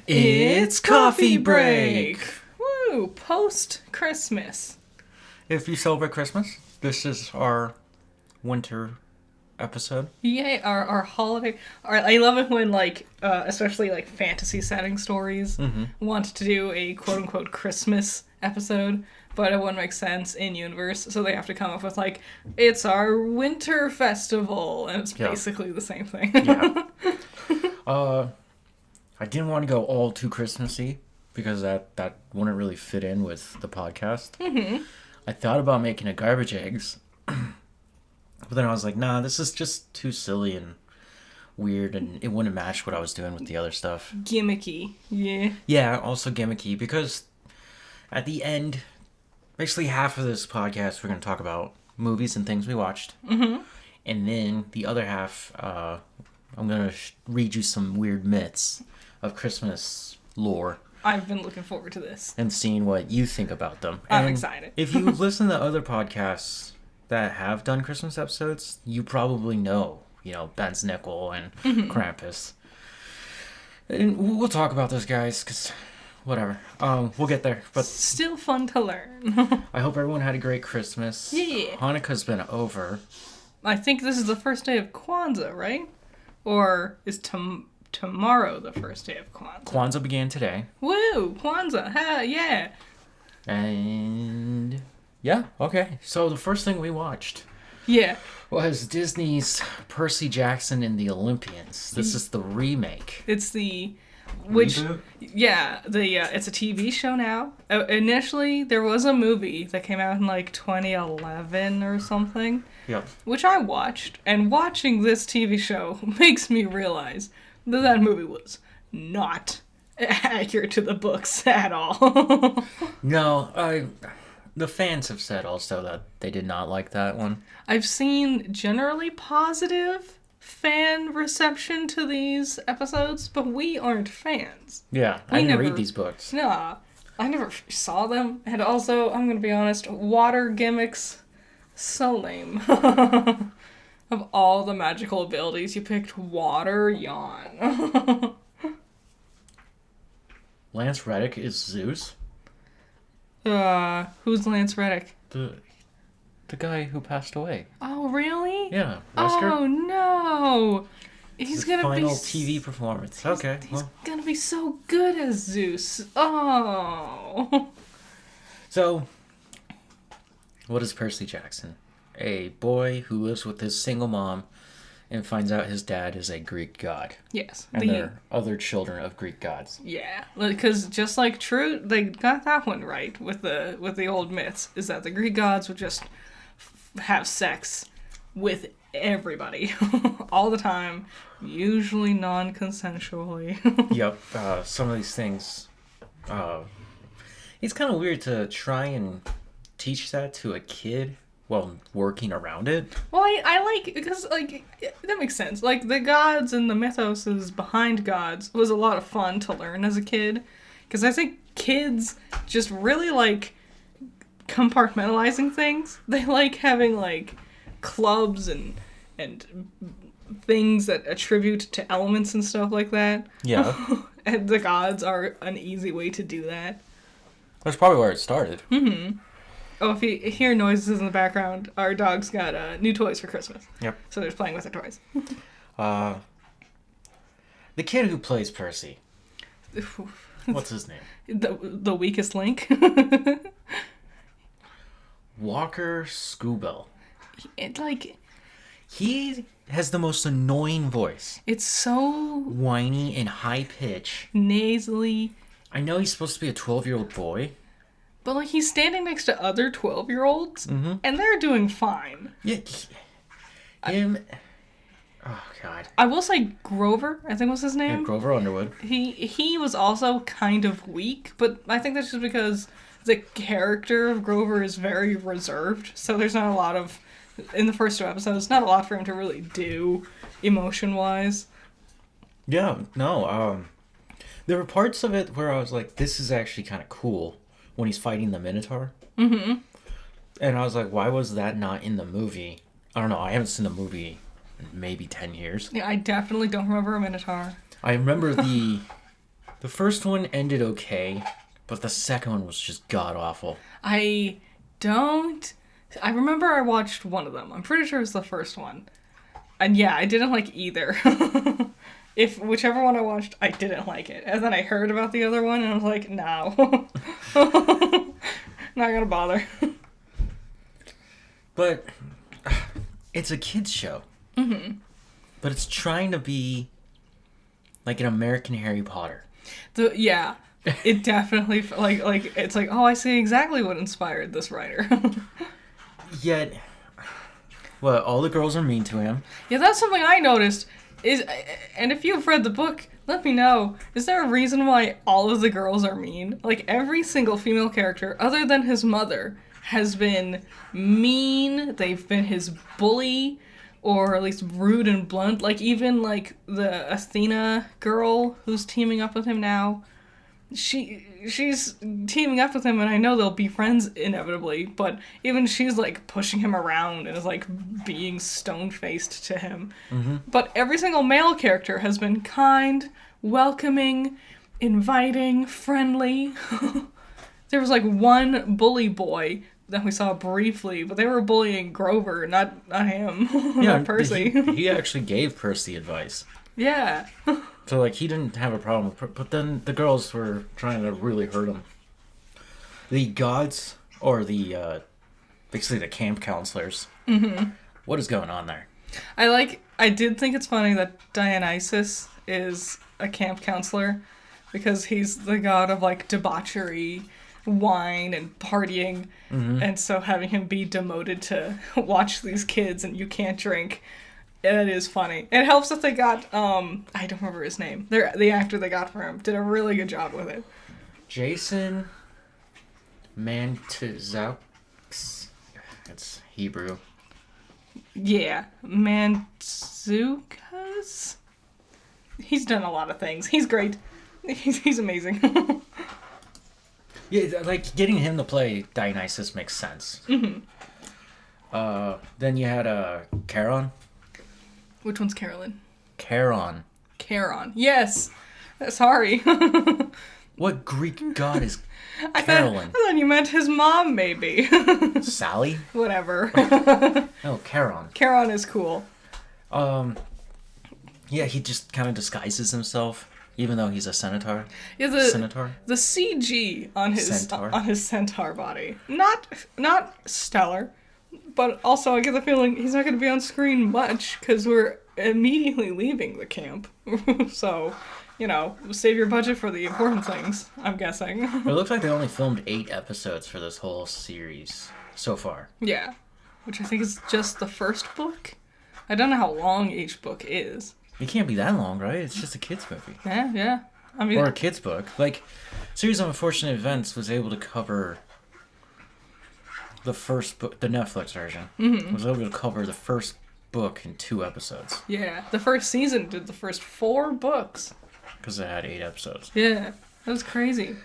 It's coffee break! Woo! Post-Christmas. If you celebrate Christmas, this is our winter episode. Yay, our holiday. I love it when, especially, fantasy setting stories want to do a quote-unquote Christmas episode, but it wouldn't make sense in universe, so they have to come up with, it's our winter festival, and it's basically the same thing. Yeah. I didn't want to go all too Christmassy, because that wouldn't really fit in with the podcast. Mm-hmm. I thought about making a garbage eggs, but then I was like, nah, this is just too silly and weird, and it wouldn't match what I was doing with the other stuff. Gimmicky, yeah. Yeah, also gimmicky, because at the end, basically half of this podcast, we're going to talk about movies and things we watched. Mm-hmm. And then the other half, I'm going to read you some weird myths of Christmas lore. I've been looking forward to this. And seeing what you think about them. I'm and excited. If you listen to other podcasts that have done Christmas episodes, you probably know, Ben's Nickel and Krampus. And we'll talk about those guys, because whatever. We'll get there. But still fun to learn. I hope everyone had a great Christmas. Yeah. Hanukkah's been over. I think this is the first day of Kwanzaa, right? Or is tomorrow the first day of Kwanzaa? Kwanzaa began today. Woo! Kwanzaa! Ha, yeah! And yeah, okay. So the first thing we watched was Disney's Percy Jackson and the Olympians. This is the remake. It's the... Reboot? Yeah, it's a TV show now. Initially, there was a movie that came out in 2011 or something. Yep. Which I watched, and watching this TV show makes me realize that movie was not accurate to the books at all. No, the fans have said also that they did not like that one. I've seen generally positive fan reception to these episodes, but we aren't fans. Yeah, I didn't read these books. Nah, I never saw them. And also, I'm going to be honest, water gimmicks, so lame. Of all the magical abilities, you picked water, yawn. Lance Reddick is Zeus? Who's Lance Reddick? The guy who passed away. Oh, really? Yeah, Wesker. Oh, no. He's going to be... final TV performance. Okay. He's going to be so good as Zeus. Oh. So, what is Percy Jackson? A boy who lives with his single mom and finds out his dad is a Greek god. Yes. And they're other children of Greek gods. Yeah, because just like True, they got that one right with the old myths, is that the Greek gods would just have sex with everybody all the time, usually non-consensually. Yep. Some of these things, it's kind of weird to try and teach that to a kid while working around it. Well, I like, because, that makes sense. The gods and the mythos behind gods was a lot of fun to learn as a kid. Because I think kids just really like compartmentalizing things. They like having, clubs and things that attribute to elements and stuff like that. Yeah. And the gods are an easy way to do that. That's probably where it started. Mm-hmm. Oh, if you hear noises in the background, our dog's got new toys for Christmas. Yep. So they're playing with their toys. The kid who plays Percy. What's his name? The weakest link. Walker Scobell. He has the most annoying voice. It's so... whiny and high pitch. Nasally. I know he's supposed to be a 12-year-old boy. But, he's standing next to other 12-year-olds, and they're doing fine. Yeah, him... Oh, God. I will say Grover, I think was his name. Yeah, Grover Underwood. He was also kind of weak, but I think that's just because the character of Grover is very reserved, so there's not a lot of... In the first two episodes, not a lot for him to really do, emotion-wise. Yeah, no, there were parts of it where I was like, this is actually kind of cool. When he's fighting the Minotaur. Mm-hmm. And I was like, why was that not in the movie? I don't know. I haven't seen the movie in maybe 10 years. Yeah, I definitely don't remember a Minotaur. I remember the The first one ended okay, but the second one was just god-awful. I remember I watched one of them. I'm pretty sure it was the first one. And yeah, I didn't like either. If whichever one I watched, I didn't like it. And then I heard about the other one, and I was like, no. Not gonna bother. But it's a kid's show. Mm-hmm. But it's trying to be like an American Harry Potter. Yeah. It definitely, like it's like, oh, I see exactly what inspired this writer. Yet, well, all the girls are mean to him. Yeah, that's something I noticed. And if you've read the book, let me know. Is there a reason why all of the girls are mean? Like, every single female character, other than his mother, has been mean. They've been his bully, or at least rude and blunt. Like, even, like, the Athena girl who's teaming up with him now. She's teaming up with him, and I know they'll be friends inevitably, but even she's, like, pushing him around and is, like, being stone-faced to him. Mm-hmm. But every single male character has been kind, welcoming, inviting, friendly. There was, like, one bully boy that we saw briefly, but they were bullying Grover, not him. Yeah, not Percy. He actually gave Percy advice. Yeah. So, like, he didn't have a problem with but then the girls were trying to really hurt him. The gods, or the, basically the camp counselors. Mm-hmm. What is going on there? I did think it's funny that Dionysus is a camp counselor, because he's the god of, like, debauchery, wine, and partying, and so having him be demoted to watch these kids and you can't drink, it is funny. It helps that they got, I don't remember his name. The actor they got for him did a really good job with it. Jason Mantzoukas. It's Hebrew. Yeah, Mantzoukas? He's done a lot of things. He's great. He's amazing. Yeah, like, getting him to play Dionysus makes sense. Mm-hmm. Then you had, Charon. Which one's Carolyn? Charon. Charon. Yes. Sorry. What Greek god is I Carolyn? thought you meant his mom, maybe. Sally? Whatever. No, Charon. Charon is cool. Yeah, he just kind of disguises himself, even though he's a centaur. Yeah, the CG on his centaur body, not stellar, but also I get the feeling he's not going to be on screen much because we're immediately leaving the camp. So, save your budget for the important things, I'm guessing. It looks like they only filmed 8 episodes for this whole series so far. Yeah, which I think is just the first book. I don't know how long each book is. It can't be that long, right? It's just a kid's movie. Yeah. I mean, or a kid's book. Like, Series of Unfortunate Events was able to cover the first book, the Netflix version. Mm-hmm. Was able to cover the first book in 2 episodes. Yeah, the first season did the first 4 books. Because it had 8 episodes. Yeah, that was crazy.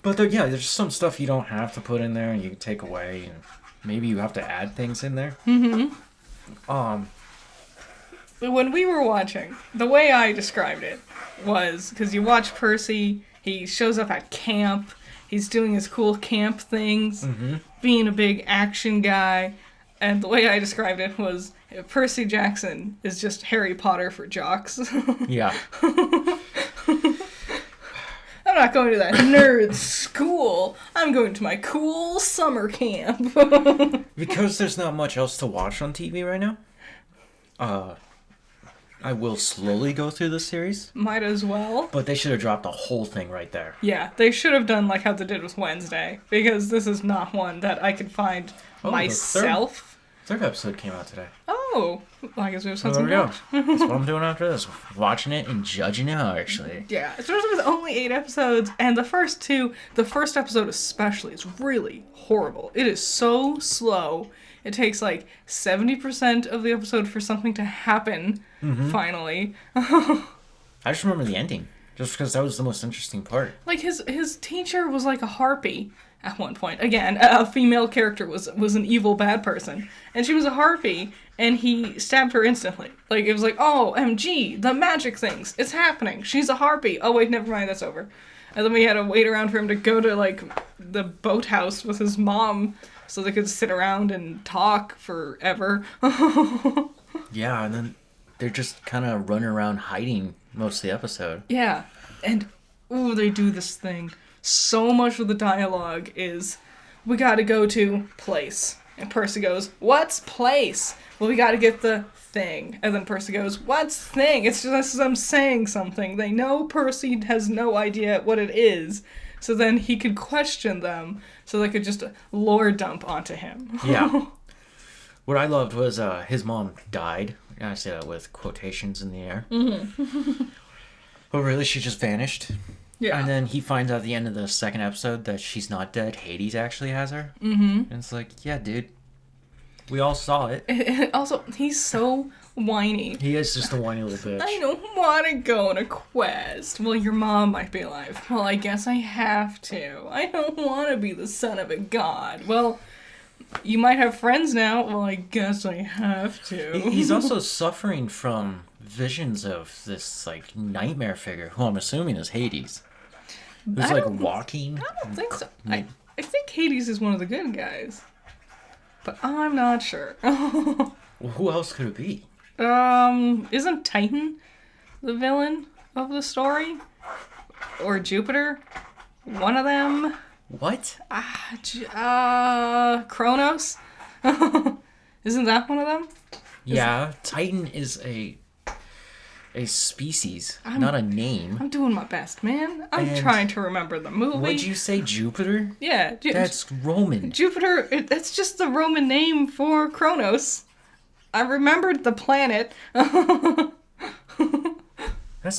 But there's some stuff you don't have to put in there and you can take away. And maybe you have to add things in there. Mm-hmm. When we were watching, the way I described it was, because you watch Percy, he shows up at camp, he's doing his cool camp things, being a big action guy, and the way I described it was, Percy Jackson is just Harry Potter for jocks. Yeah. I'm not going to that nerd school. I'm going to my cool summer camp. Because there's not much else to watch on TV right now. I will slowly go through this series. Might as well. But they should have dropped the whole thing right there. Yeah, they should have done like how they did with Wednesday. Because this is not one that I could find myself. Third episode came out today. Oh, well, I guess we have something to watch. That's what I'm doing after this. Watching it and judging it harshly. Yeah, especially with only 8 episodes. And the first episode especially, is really horrible. It is so slow. It takes like 70% of the episode for something to happen, finally. I just remember the ending, just because that was the most interesting part. Like, his teacher was like a harpy at one point. Again, a female character was an evil bad person. And she was a harpy, and he stabbed her instantly. Like, it was like, oh, MG, the magic things, it's happening. She's a harpy. Oh, wait, never mind, that's over. And then we had to wait around for him to go to, like, the boathouse with his mom so they could sit around and talk forever. Yeah, and then they're just kind of running around hiding most of the episode. Yeah, and, ooh, they do this thing. So much of the dialogue is, we gotta go to place. And Percy goes, what's place? Well, we gotta get the thing. And then Percy goes, what's thing? It's just I'm saying something. They know Percy has no idea what it is. So then he could question them so they could just lore dump onto him. Yeah. What I loved was his mom died. I say that with quotations in the air. Mm-hmm. But really, she just vanished. Yeah. And then he finds out at the end of the second episode that she's not dead. Hades actually has her. Mm-hmm. And it's like, yeah, dude. We all saw it. And also, he's so whiny. He is just a whiny little bitch. I don't want to go on a quest. Well, your mom might be alive. Well, I guess I have to. I don't want to be the son of a god. Well, you might have friends now. Well, I guess I have to. He's also suffering from visions of this, like, nightmare figure, who I'm assuming is Hades. Who's, like, walking. I don't think so. I think Hades is one of the good guys. But I'm not sure. Well, who else could it be? Isn't Titan the villain of the story? Or Jupiter? One of them? What? Kronos? Isn't that one of them? Yeah, Titan is a species, not a name. I'm doing my best, man. I'm And trying to remember the movie. Would you say Jupiter? Yeah. That's Roman. Jupiter, that's just the Roman name for Kronos. I remembered the planet. That's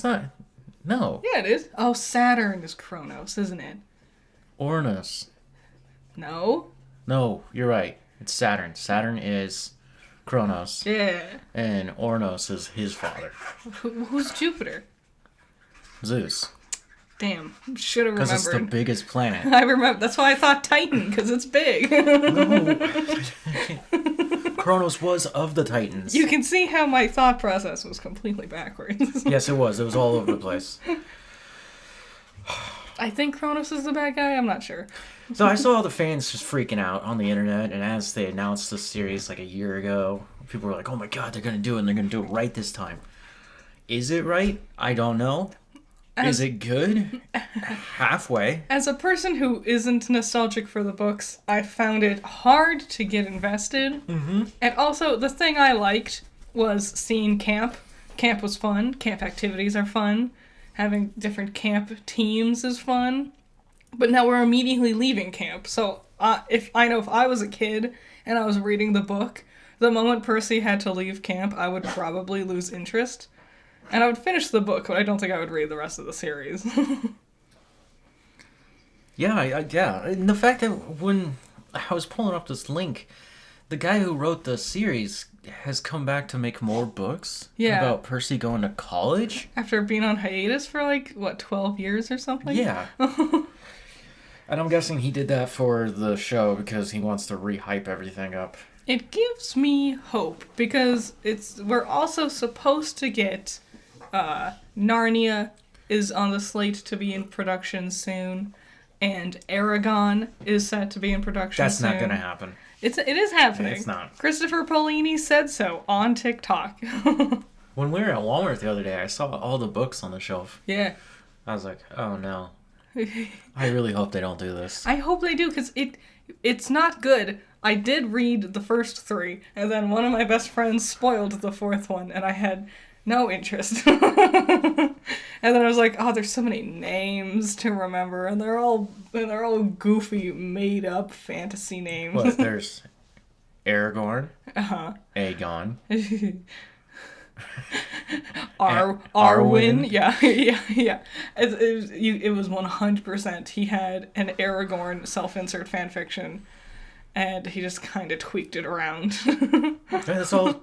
not... No. Yeah, it is. Oh, Saturn is Kronos, isn't it? Uranus. No? No, you're right. It's Saturn. Saturn is Kronos. Yeah. And Uranus is his father. Who's Jupiter? Zeus. Damn, should have remembered. Because it's the biggest planet. I remember. That's why I thought Titan, because it's big. No. Kronos was of the Titans. You can see how my thought process was completely backwards. Yes, it was. It was all over the place. I think Kronos is the bad guy. I'm not sure. So I saw all the fans just freaking out on the internet, and as they announced the series like a year ago, people were like, oh my god, they're going to do it, and they're going to do it right this time. Is it right? I don't know. Is it good? Halfway. As a person who isn't nostalgic for the books, I found it hard to get invested. Mm-hmm. And also, the thing I liked was seeing camp. Camp was fun. Camp activities are fun. Having different camp teams is fun. But now we're immediately leaving camp. So if I was a kid and I was reading the book, the moment Percy had to leave camp, I would probably lose interest. And I would finish the book, but I don't think I would read the rest of the series. Yeah, yeah. And the fact that when I was pulling up this link, the guy who wrote the series has come back to make more books about Percy going to college. After being on hiatus for 12 years or something? Yeah. And I'm guessing he did that for the show because he wants to re-hype everything up. It gives me hope because we're also supposed to get Narnia is on the slate to be in production soon, and Aragon is set to be in production soon. That's not going to happen. It is happening. It's not. Christopher Paolini said so on TikTok. When we were at Walmart the other day, I saw all the books on the shelf. Yeah. I was like, oh no. I really hope they don't do this. I hope they do, because it's not good. I did read the first 3, and then one of my best friends spoiled the 4th one, and I had no interest. And then I was like, oh, there's so many names to remember, and they're all goofy, made-up fantasy names. What, there's Aragorn, Uh-huh. Aegon, Arwen. Yeah. It was 100%. He had an Aragorn self-insert fanfiction, and he just kind of tweaked it around. That's all.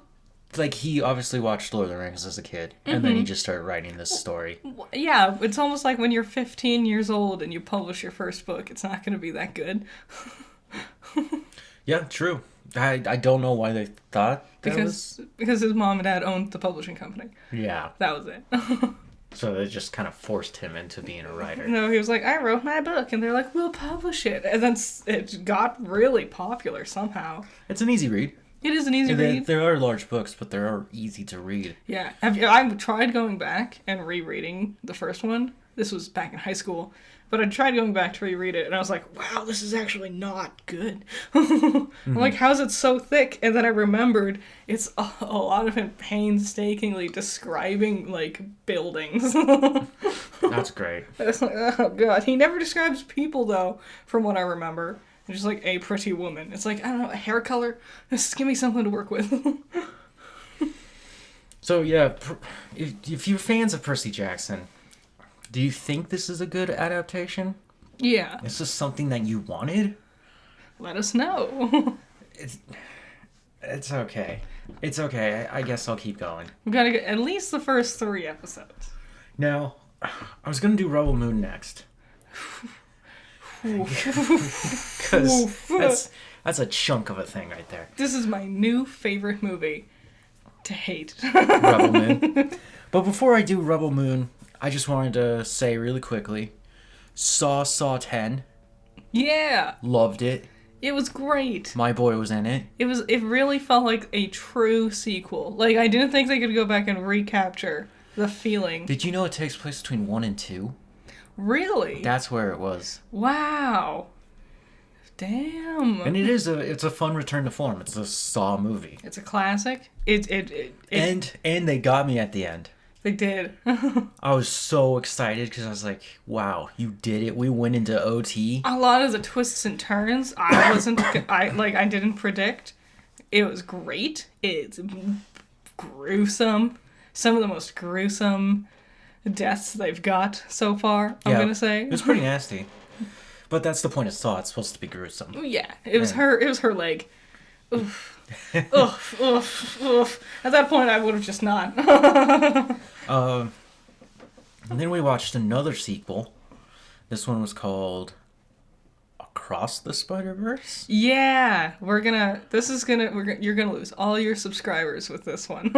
Like, he obviously watched Lord of the Rings as a kid, and then he just started writing this story. Yeah, it's almost like when you're 15 years old and you publish your first book, it's not going to be that good. Yeah, true. I don't know why they thought that because his mom and dad owned the publishing company. Yeah. That was it. So they just kind of forced him into being a writer. No, he was like, I wrote my book, and they're like, we'll publish it. And then it got really popular somehow. It's an easy read. It is an easy read. There are large books, but they are easy to read. Yeah. I've tried going back and rereading the first one. This was back in high school. But I tried going back to reread it, and I was like, wow, this is actually not good. I'm like, how's it so thick? And then I remembered it's a lot of him painstakingly describing, like, buildings. That's great. It's like, oh, God. He never describes people, though, from what I remember. It's just like a pretty woman. It's like, I don't know, a hair color? Just give me something to work with. So, yeah, if you're fans of Percy Jackson, do you think this is a good adaptation? Yeah. Is this something that you wanted? Let us know. It's okay. It's okay. I guess I'll keep going. We gotta get at least the first 3 episodes. Now, I was going to do Rebel Moon next. Because that's a chunk of a thing right there. This is my new favorite movie to hate. Rebel Moon. But before I do Rebel Moon, I just wanted to say really quickly, Saw 10. Yeah. Loved it. It was great. My boy was in it. It really felt like a true sequel. Like, I didn't think they could go back and recapture the feeling. Did you know it takes place between 1 and 2? Really? That's where it was. Wow. Damn. And it's a fun return to form. It's a Saw movie. It's a classic. And they got me at the end. They did. I was so excited because I was like, wow, you did it. We went into OT. A lot of the twists and turns I didn't predict. It was great. It's gruesome. Some of the most gruesome deaths they've got so far, I'm going to say. It was pretty nasty. But that's the point of Saw. It's supposed to be gruesome. Yeah. It was her leg. Oof. Oof, oof, oof. At that point, I would have just not. And then we watched another sequel. This one was called Across the Spider-Verse? Yeah, you're gonna lose all your subscribers with this one.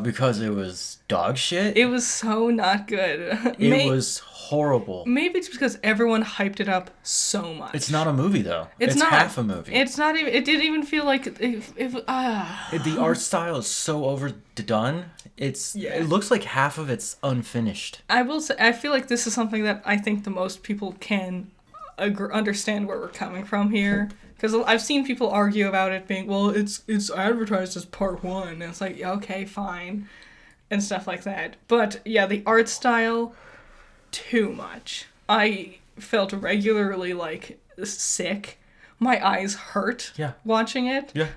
Because it was dog shit? It was so not good. It was horrible. Maybe it's because everyone hyped it up so much. It's not a movie, though. It's not half a movie. It's not even. It didn't even feel like The art style is so overdone. It looks like half of it's unfinished. I will say, I feel like this is something that I think the most people can understand where we're coming from here. Because I've seen people argue about it being, well, it's advertised as part 1. And it's like, okay, fine. And stuff like that. But, yeah, the art style, too much. I felt regularly, like, sick. My eyes hurt watching it. Yeah.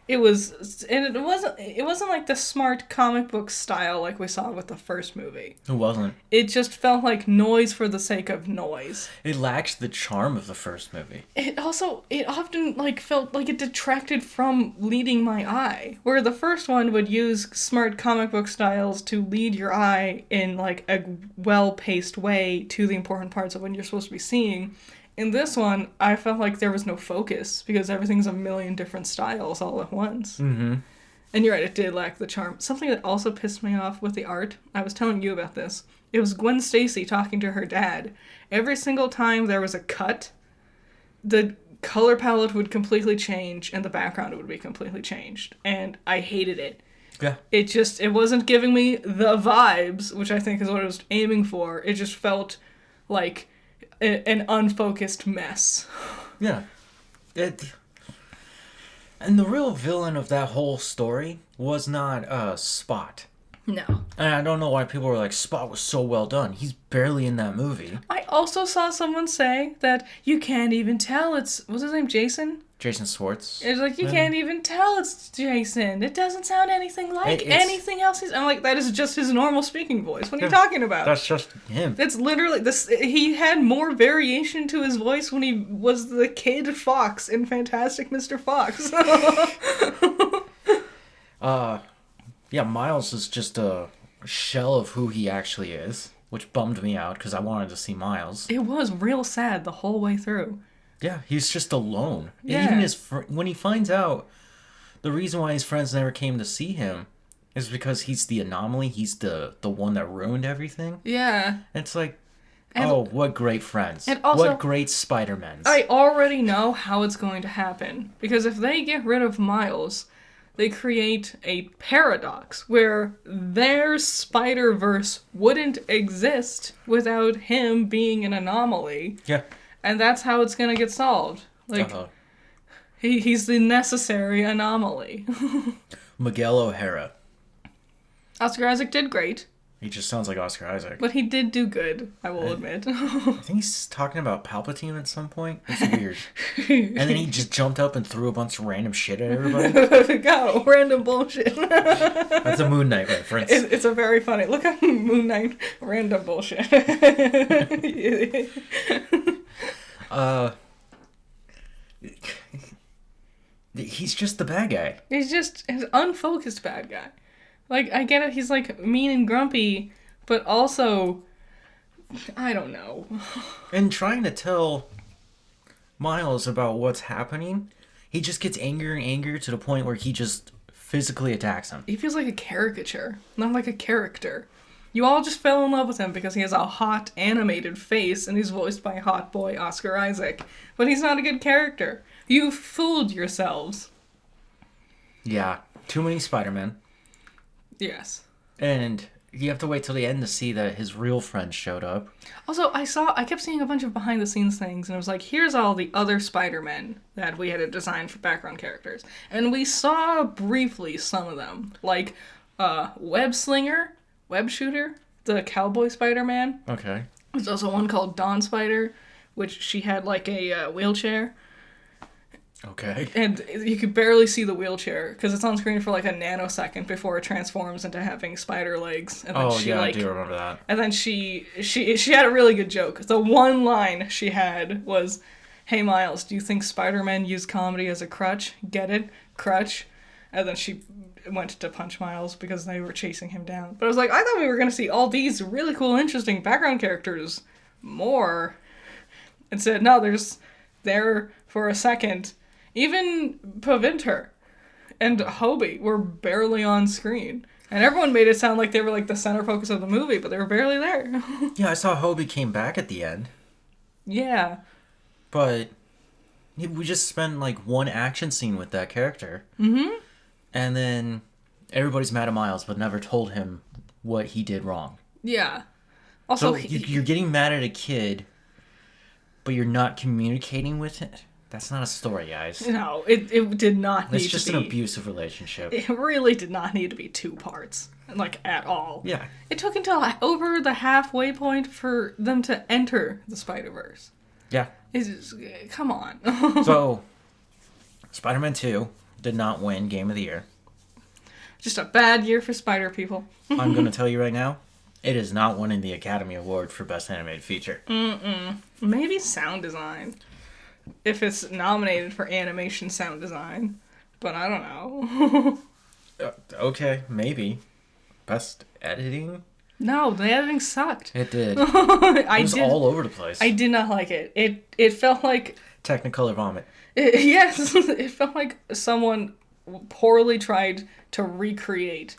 It wasn't like the smart comic book style like we saw with the first movie. It wasn't. It just felt like noise for the sake of noise. It lacks the charm of the first movie. It often like felt like it detracted from leading my eye. Where the first one would use smart comic book styles to lead your eye in like a well-paced way to the important parts of what you're supposed to be seeing. In this one, I felt like there was no focus because everything's a million different styles all at once. Mm-hmm. And you're right, it did lack the charm. Something that also pissed me off with the art, I was telling you about this. It was Gwen Stacy talking to her dad. Every single time there was a cut, the color palette would completely change and the background would be completely changed. And I hated it. Yeah. It wasn't giving me the vibes, which I think is what I was aiming for. It just felt like an unfocused mess. Yeah. And the real villain of that whole story was not Spot. No. And I don't know why people were like, Spot was so well done. He's barely in that movie. I also saw someone say that you can't even tell it's... What's his name? Jason? Jason Schwartz. It's like, you can't even tell it's Jason. It doesn't sound anything like anything else. I'm like, that is just his normal speaking voice. What are you talking about? That's just him. That's literally... He had more variation to his voice when he was the kid Fox in Fantastic Mr. Fox. Yeah, Miles is just a shell of who he actually is, which bummed me out because I wanted to see Miles. It was real sad the whole way through. Yeah, he's just alone. Yeah. And even when he finds out the reason why his friends never came to see him is because he's the anomaly. He's the one that ruined everything. Yeah. And it's like, oh, what great friends. And also, what great Spider-Mans. I already know how it's going to happen. Because if they get rid of Miles, they create a paradox where their Spider-Verse wouldn't exist without him being an anomaly. Yeah. And that's how it's going to get solved. Like, he's the necessary anomaly. Miguel O'Hara. Oscar Isaac did great. He just sounds like Oscar Isaac. But he did do good, I will admit. I think he's talking about Palpatine at some point. It's weird. And then he just jumped up and threw a bunch of random shit at everybody. Go, random bullshit. That's a Moon Knight reference. It's a very funny. Look at Moon Knight, random bullshit. He's just the bad guy. He's just an unfocused bad guy. Like, I get it, he's, like, mean and grumpy, but also, I don't know. And trying to tell Miles about what's happening, he just gets angrier and angrier to the point where he just physically attacks him. He feels like a caricature, not like a character. You all just fell in love with him because he has a hot, animated face and he's voiced by hot boy Oscar Isaac. But he's not a good character. You fooled yourselves. Yeah, too many Spider-Men. Yes. And you have to wait till the end to see that his real friends showed up. Also, I kept seeing a bunch of behind-the-scenes things, and it was like, here's all the other Spider-Men that we had to design for background characters. And we saw briefly some of them. Like, Web Shooter, the cowboy Spider-Man. Okay. There's also one called Dawn Spider, which she had, like, a wheelchair. Okay. And you could barely see the wheelchair because it's on screen for like a nanosecond before it transforms into having spider legs. And then I do remember that. And then she had a really good joke. The one line she had was, "Hey Miles, do you think Spider-Man use comedy as a crutch? Get it? Crutch." And then she went to punch Miles because they were chasing him down. But I was like, I thought we were going to see all these really cool, interesting background characters more. Instead, no, there's there for a second. Even Pavinter and Hobie were barely on screen. And everyone made it sound like they were like the center focus of the movie, but they were barely there. Yeah, I saw Hobie came back at the end. Yeah. But we just spent like one action scene with that character. Mm-hmm. And then everybody's mad at Miles, but never told him what he did wrong. Yeah. Also, so you're getting mad at a kid, but you're not communicating with it. That's not a story, guys. No, it did not need to be. It's just an abusive relationship. It really did not need to be two parts, like, at all. Yeah. It took until over the halfway point for them to enter the Spider-Verse. Yeah. It's just, come on. So, Spider-Man 2 did not win Game of the Year. Just a bad year for Spider people. I'm going to tell you right now, it is not winning the Academy Award for Best Animated Feature. Maybe sound design. If it's nominated for animation sound design. But I don't know. Okay, maybe. Best editing? No, the editing sucked. It did. It was all over the place. I did not like it. It felt like... Technicolor vomit. Yes, it felt like someone poorly tried to recreate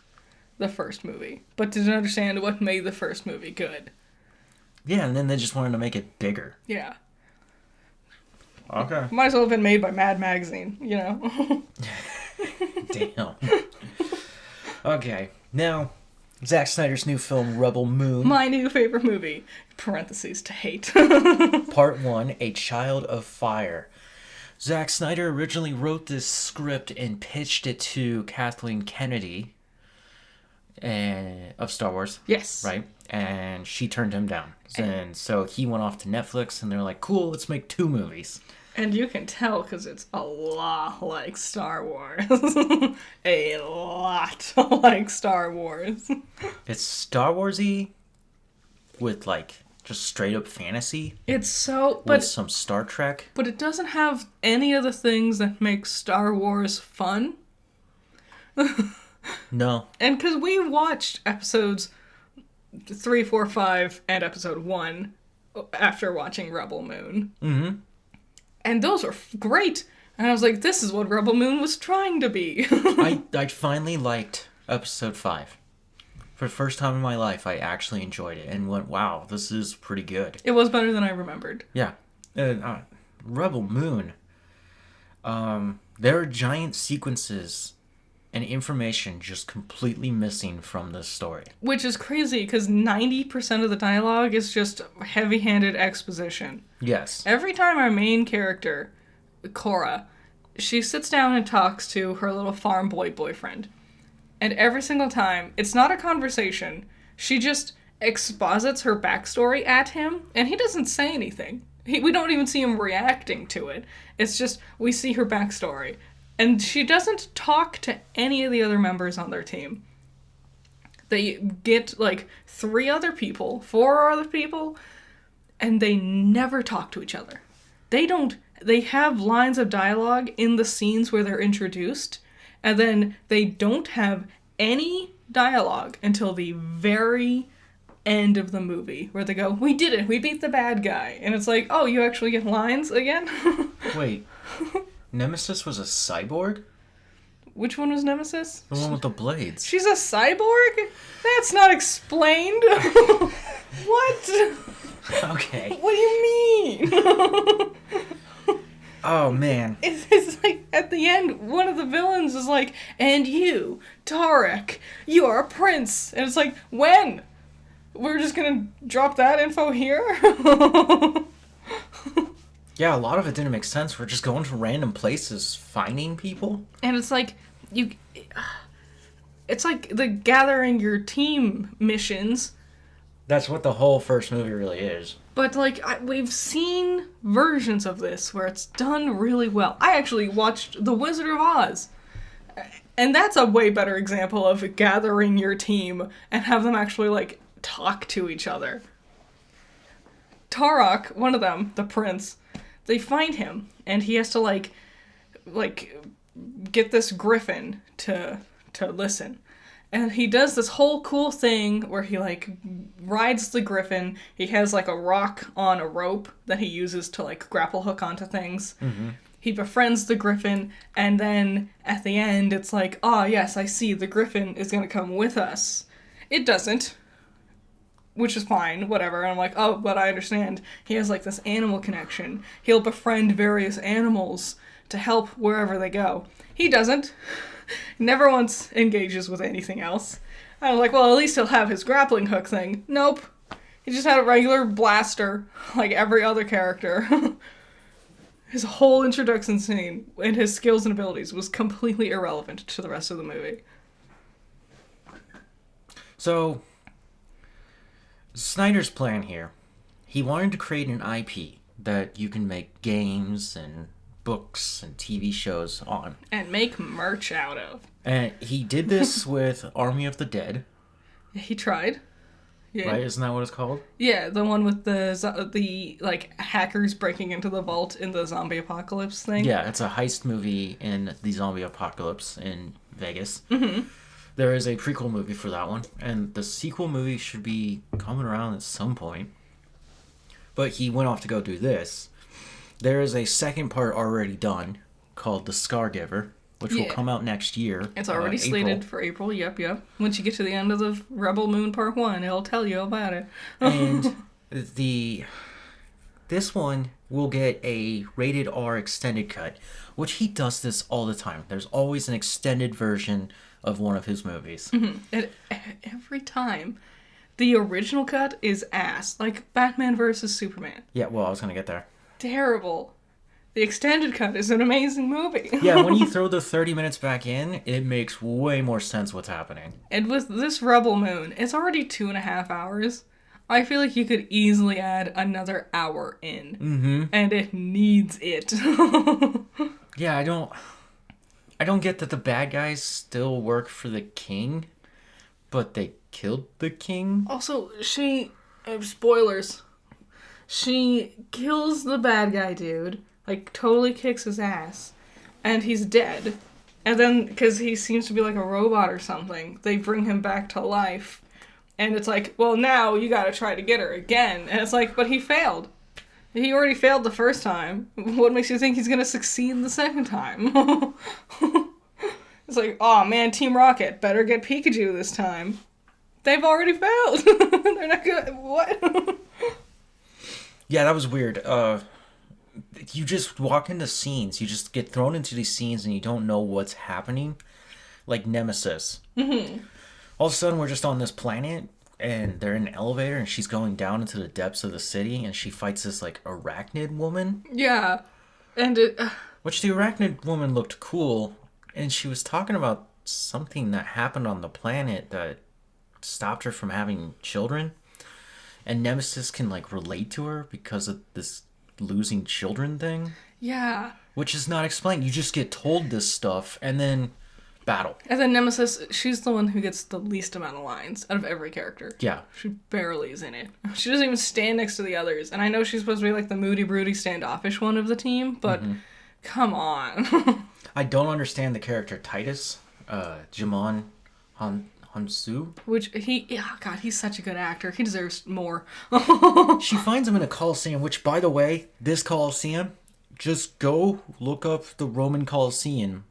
the first movie, but didn't understand what made the first movie good. Yeah, and then they just wanted to make it bigger. Yeah. Okay. Might as well have been made by Mad Magazine, you know? Damn. Okay, now, Zack Snyder's new film, Rebel Moon. My new favorite movie, parentheses, to hate. Part 1, A Child of Fire. Zack Snyder originally wrote this script and pitched it to Kathleen Kennedy of Star Wars. Yes. Right? And she turned him down. And so he went off to Netflix, and they're like, cool, let's make 2 movies. And you can tell because it's a lot like Star Wars. A lot like Star Wars. It's Star Wars-y with, like, just straight up fantasy. It's so... With some Star Trek. But it doesn't have any of the things that make Star Wars fun. No. And because we watched episodes 3, 4, 5, and episode 1 after watching Rebel Moon. Mm-hmm. And those were great. And I was like, this is what Rebel Moon was trying to be. I finally liked episode 5. For the first time in my life, I actually enjoyed it and went, wow, this is pretty good. It was better than I remembered. Yeah. Rebel Moon. There are giant sequences and information just completely missing from this story. Which is crazy, because 90% of the dialogue is just heavy-handed exposition. Yes. Every time our main character, Cora, she sits down and talks to her little farm boy boyfriend. And every single time, it's not a conversation. She just exposits her backstory at him, and he doesn't say anything. We don't even see him reacting to it. It's just, we see her backstory. And she doesn't talk to any of the other members on their team. They get, 4 other people, and they never talk to each other. They have lines of dialogue in the scenes where they're introduced, and then they don't have any dialogue until the very end of the movie, where they go, we did it, we beat the bad guy. And it's like, oh, you actually get lines again? Wait. Nemesis was a cyborg? Which one was Nemesis? The one with the blades. She's a cyborg? That's not explained. What? Okay. What do you mean? Oh, man. It's like, at the end, one of the villains is like, and you, Tarek, you are a prince. And it's like, when? We're just gonna drop that info here? Yeah, a lot of it didn't make sense. We're just going to random places, finding people. And it's like, it's like the gathering your team missions. That's what the whole first movie really is. But, we've seen versions of this where it's done really well. I actually watched The Wizard of Oz. And that's a way better example of gathering your team and have them actually, talk to each other. Tarok, one of them, the prince, they find him, and he has to, get this griffin to listen. And he does this whole cool thing where he, rides the griffin. He has, a rock on a rope that he uses to, grapple hook onto things. Mm-hmm. He befriends the griffin, and then at the end, it's like, ah, yes, I see, the griffin is going to come with us. It doesn't, which is fine, whatever. And I'm like, oh, but I understand. He has, this animal connection. He'll befriend various animals to help wherever they go. He doesn't. Never once engages with anything else. I was like, well, at least he'll have his grappling hook thing. Nope. He just had a regular blaster, like every other character. His whole introduction scene and his skills and abilities was completely irrelevant to the rest of the movie. So, Snyder's plan here, he wanted to create an IP that you can make games and books and TV shows on. And make merch out of. And he did this with Army of the Dead. He tried. Yeah. Right? Isn't that what it's called? Yeah, the one with the hackers breaking into the vault in the zombie apocalypse thing. Yeah, it's a heist movie in the zombie apocalypse in Vegas. Mm-hmm. There is a prequel movie for that one, and the sequel movie should be coming around at some point. But he went off to go do this. There is a second part already done called The Scargiver, which will come out next year. It's already slated April. for April, yep. Once you get to the end of the Rebel Moon Part 1, it'll tell you about it. And this one will get a rated R extended cut, which he does this all the time. There's always an extended version of one of his movies. Mm-hmm. And every time. The original cut is ass. Like Batman vs. Superman. Yeah, well, I was going to get there. Terrible. The extended cut is an amazing movie. Yeah, when you throw the 30 minutes back in, it makes way more sense what's happening. And with this Rebel Moon, it's already 2.5 hours. I feel like you could easily add another hour in. Mm-hmm. And it needs it. Yeah, I don't get that the bad guys still work for the king, but they killed the king. Also, spoilers. She kills the bad guy dude, totally kicks his ass, and he's dead. And then, because he seems to be like a robot or something, they bring him back to life. And it's like, well, now you gotta try to get her again. And it's like, but he failed. He already failed the first time. What makes you think he's gonna succeed the second time? It's like, oh man, Team Rocket, better get Pikachu this time. They've already failed. They're not good. What? Yeah, that was weird. You just walk into scenes. You just get thrown into these scenes and you don't know what's happening. Like Nemesis. Mm-hmm. All of a sudden, we're just on this planet and they're in an elevator and she's going down into the depths of the city and she fights this, like, arachnid woman. Yeah. And Which the arachnid woman looked cool and she was talking about something that happened on the planet that stopped her from having children. And Nemesis can, like, relate to her because of this losing children thing. Yeah. Which is not explained. You just get told this stuff and then battle. And then Nemesis, she's the one who gets the least amount of lines out of every character. Yeah. She barely is in it. She doesn't even stand next to the others. And I know she's supposed to be like the moody, broody, standoffish one of the team, but come on. I don't understand the character Titus, Jimon Hansu. Which God, he's such a good actor. He deserves more. She finds him in a Colosseum, which, by the way, this Colosseum, just go look up the Roman Colosseum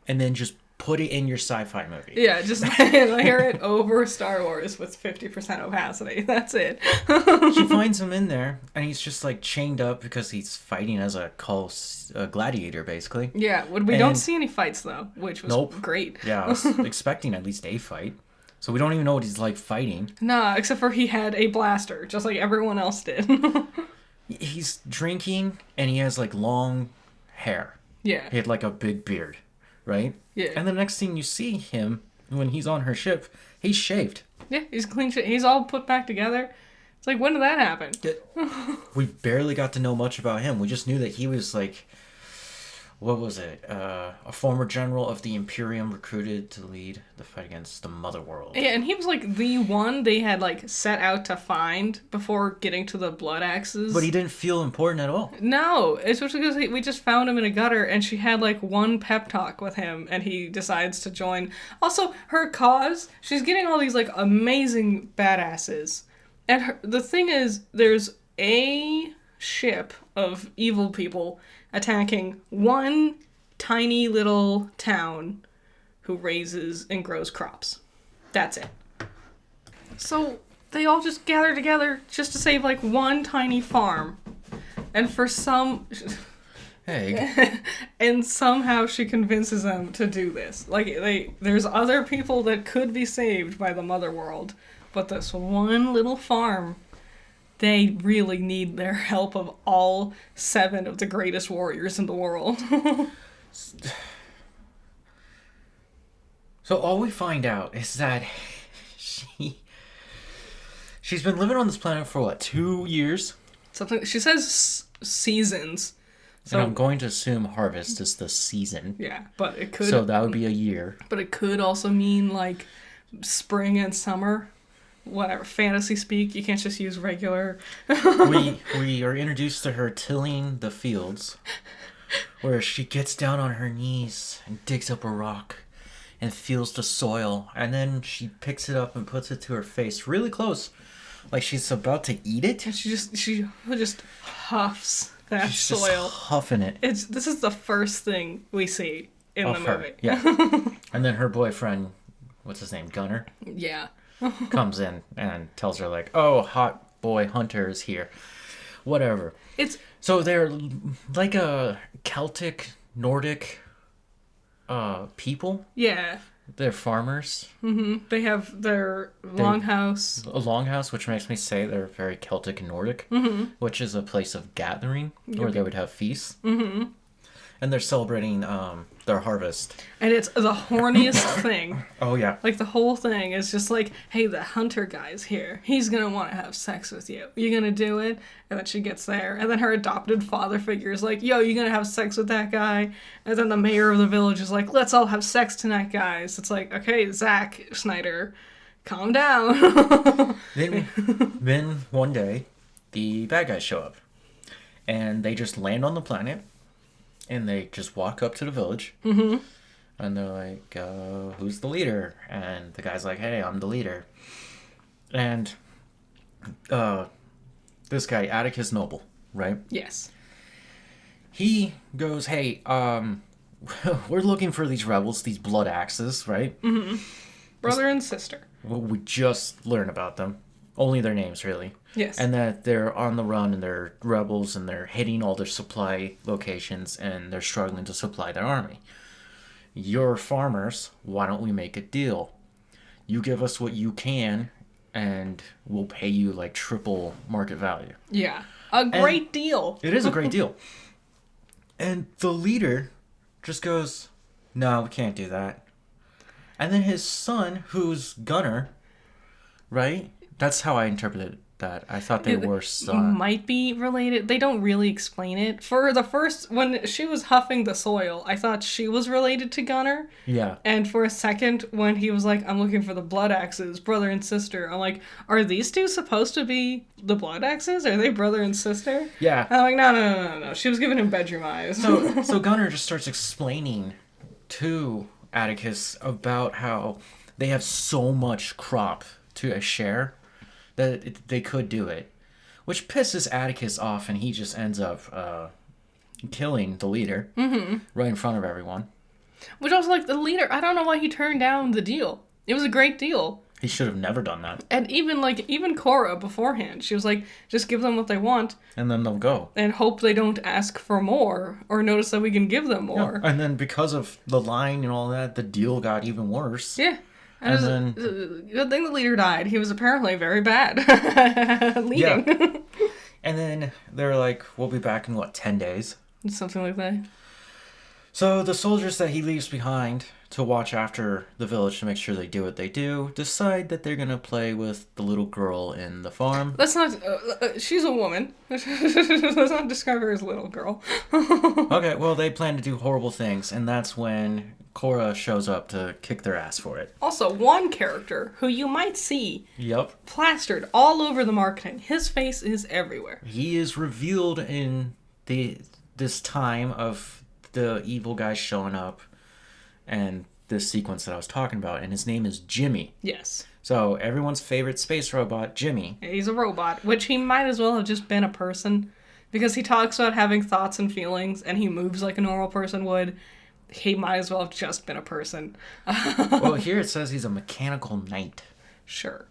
and then just put it in your sci-fi movie. Yeah, just layer it over Star Wars with 50% opacity. That's it. She finds him in there, and he's just, like, chained up because he's fighting as a gladiator, basically. Yeah, we don't see any fights, though, which was great. Yeah, I was expecting at least a fight. So we don't even know what he's, like, fighting. Nah, except for he had a blaster, just like everyone else did. He's drinking, and he has, like, long hair. Yeah. He had, like, a big beard, right? Yeah. And the next thing you see him, when he's on her ship, he's shaved. Yeah, he's clean shit. He's all put back together. It's like, when did that happen? We barely got to know much about him. We just knew that he was, like, what was it? A former general of the Imperium recruited to lead the fight against the Mother World. Yeah, and he was, like, the one they had, like, set out to find before getting to the Blood Axes. But he didn't feel important at all. No, especially because we just found him in a gutter, and she had, like, one pep talk with him, and he decides to join. Also, her cause, she's getting all these, like, amazing badasses. And the thing is, there's a ship of evil people attacking one tiny little town who raises and grows crops. That's it. So they all just gather together just to save, like, one tiny farm. And for some... Egg. And somehow she convinces them to do this. Like, there's other people that could be saved by the Mother World, but this one little farm, they really need their help of all 7 of the greatest warriors in the world. So all we find out is that she's been living on this planet for, what, 2 years? Something she says seasons. So, and I'm going to assume harvest is the season. Yeah, but it could... So that would be a year. But it could also mean, like, spring and summer. Whatever, fantasy speak. You can't just use regular... we are introduced to her tilling the fields, where she gets down on her knees and digs up a rock and feels the soil, and then she picks it up and puts it to her face really close, like she's about to eat it. And she just huffs that she's soil. Just huffing it. This is the first thing we see in the movie. Yeah. And then her boyfriend, what's his name, Gunner? Yeah. Comes in and tells her, like, oh, hot boy Hunter is here. Whatever. So they're like a Celtic, Nordic people. Yeah. They're farmers. Mm-hmm. They have their longhouse. A longhouse, which makes me say they're very Celtic and Nordic, which is a place of gathering where they would have feasts. Mm-hmm. And they're celebrating their harvest. And it's the horniest thing. Oh, yeah. Like, the whole thing is just like, hey, the hunter guy's here. He's going to want to have sex with you. You going to do it? And then she gets there. And then her adopted father figure is like, yo, you going to have sex with that guy? And then the mayor of the village is like, let's all have sex tonight, guys. It's like, okay, Zack Snyder, calm down. Then one day, the bad guys show up. And they just land on the planet. And they just walk up to the village. Mm-hmm. And they're like, who's the leader? And the guy's like, hey, I'm the leader. And this guy, Atticus Noble. right? Yes. He goes, hey, we're looking for these rebels, these blood axes, right? Mm-hmm. Brother and sister. Well, we just learned about them. Only their names, really. Yes. And that they're on the run and they're rebels and they're hitting all their supply locations and they're struggling to supply their army. You're farmers. Why don't we make a deal? You give us what you can and we'll pay you like triple market value. Yeah. A great deal. It is a great deal. And the leader just goes, no, we can't do that. And then his son, who's Gunner, right? That's how I interpreted that. I thought they were son. Might be related. They don't really explain it. For the first, when she was huffing the soil, I thought she was related to Gunner. Yeah. And for a second, when he was like, I'm looking for the blood axes, brother and sister, I'm like, are these two supposed to be the blood axes? Are they brother and sister? Yeah. And I'm like, no. She was giving him bedroom eyes. So Gunner just starts explaining to Atticus about how they have so much crop to share that they could do it, which pisses Atticus off, and he just ends up killing the leader right in front of everyone. Which also, like, the leader, I don't know why he turned down the deal. It was a great deal. He should have never done that. And even Cora beforehand, she was like, just give them what they want. And then they'll go. And hope they don't ask for more, or notice that we can give them more. Yeah. And then because of the line and all that, the deal got even worse. Yeah. And then... Good thing the leader died. He was apparently very bad leading. Yeah. And then they're like, we'll be back in, 10 days? Something like that. So the soldiers that he leaves behind to watch after the village to make sure they do what they do decide that they're going to play with the little girl in the farm. Let's not... she's a woman. Let's not describe her as a little girl. Okay, well, they plan to do horrible things, and that's when Cora shows up to kick their ass for it. Also, one character who you might see plastered all over the marketing. His face is everywhere. He is revealed in this time of the evil guy showing up and this sequence that I was talking about, and his name is Jimmy. Yes. So everyone's favorite space robot, Jimmy. He's a robot, which he might as well have just been a person, because he talks about having thoughts and feelings, and he moves like a normal person would. He might as well have just been a person. Well, here it says he's a mechanical knight. Sure.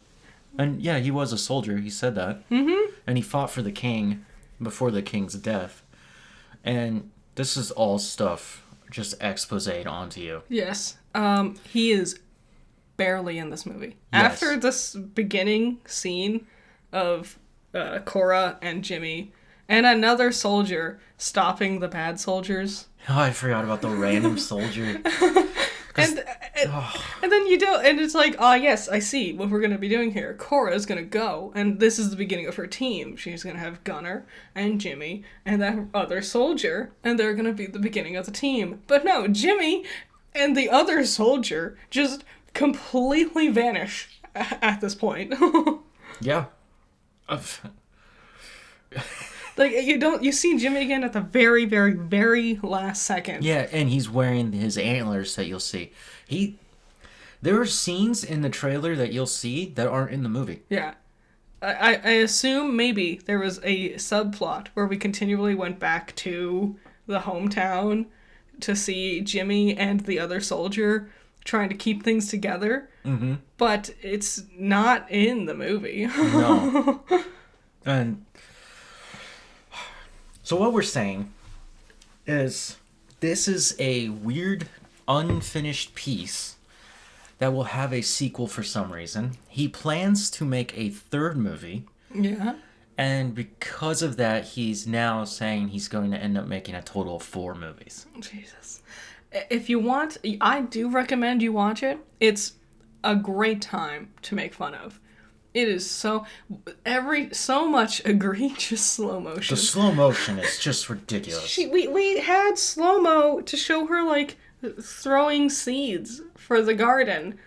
And yeah, he was a soldier. He said that. Mm-hmm. And he fought for the king before the king's death. And this is all stuff just exposéd onto you. Yes. He is barely in this movie. Yes. After this beginning scene of Cora and Jimmy and another soldier stopping the bad soldiers. Oh, I forgot about the random soldier. And then you do, and it's like, yes, I see what we're going to be doing here. Cora is going to go, and this is the beginning of her team. She's going to have Gunner and Jimmy and that other soldier, and they're going to be the beginning of the team. But no, Jimmy and the other soldier just completely vanish at this point. Yeah. Like, you see Jimmy again at the very, very, very last second. Yeah, and he's wearing his antlers that you'll see. There are scenes in the trailer that you'll see that aren't in the movie. Yeah. I assume maybe there was a subplot where we continually went back to the hometown to see Jimmy and the other soldier trying to keep things together. Mm-hmm. But it's not in the movie. No. And so what we're saying is this is a weird, unfinished piece that will have a sequel for some reason. He plans to make a third movie. Yeah. And because of that, he's now saying he's going to end up making a total of 4 movies. Jesus. If you want, I do recommend you watch it. It's a great time to make fun of. It is so much egregious slow motion. The slow motion is just ridiculous. We had slow-mo to show her, like, throwing seeds for the garden.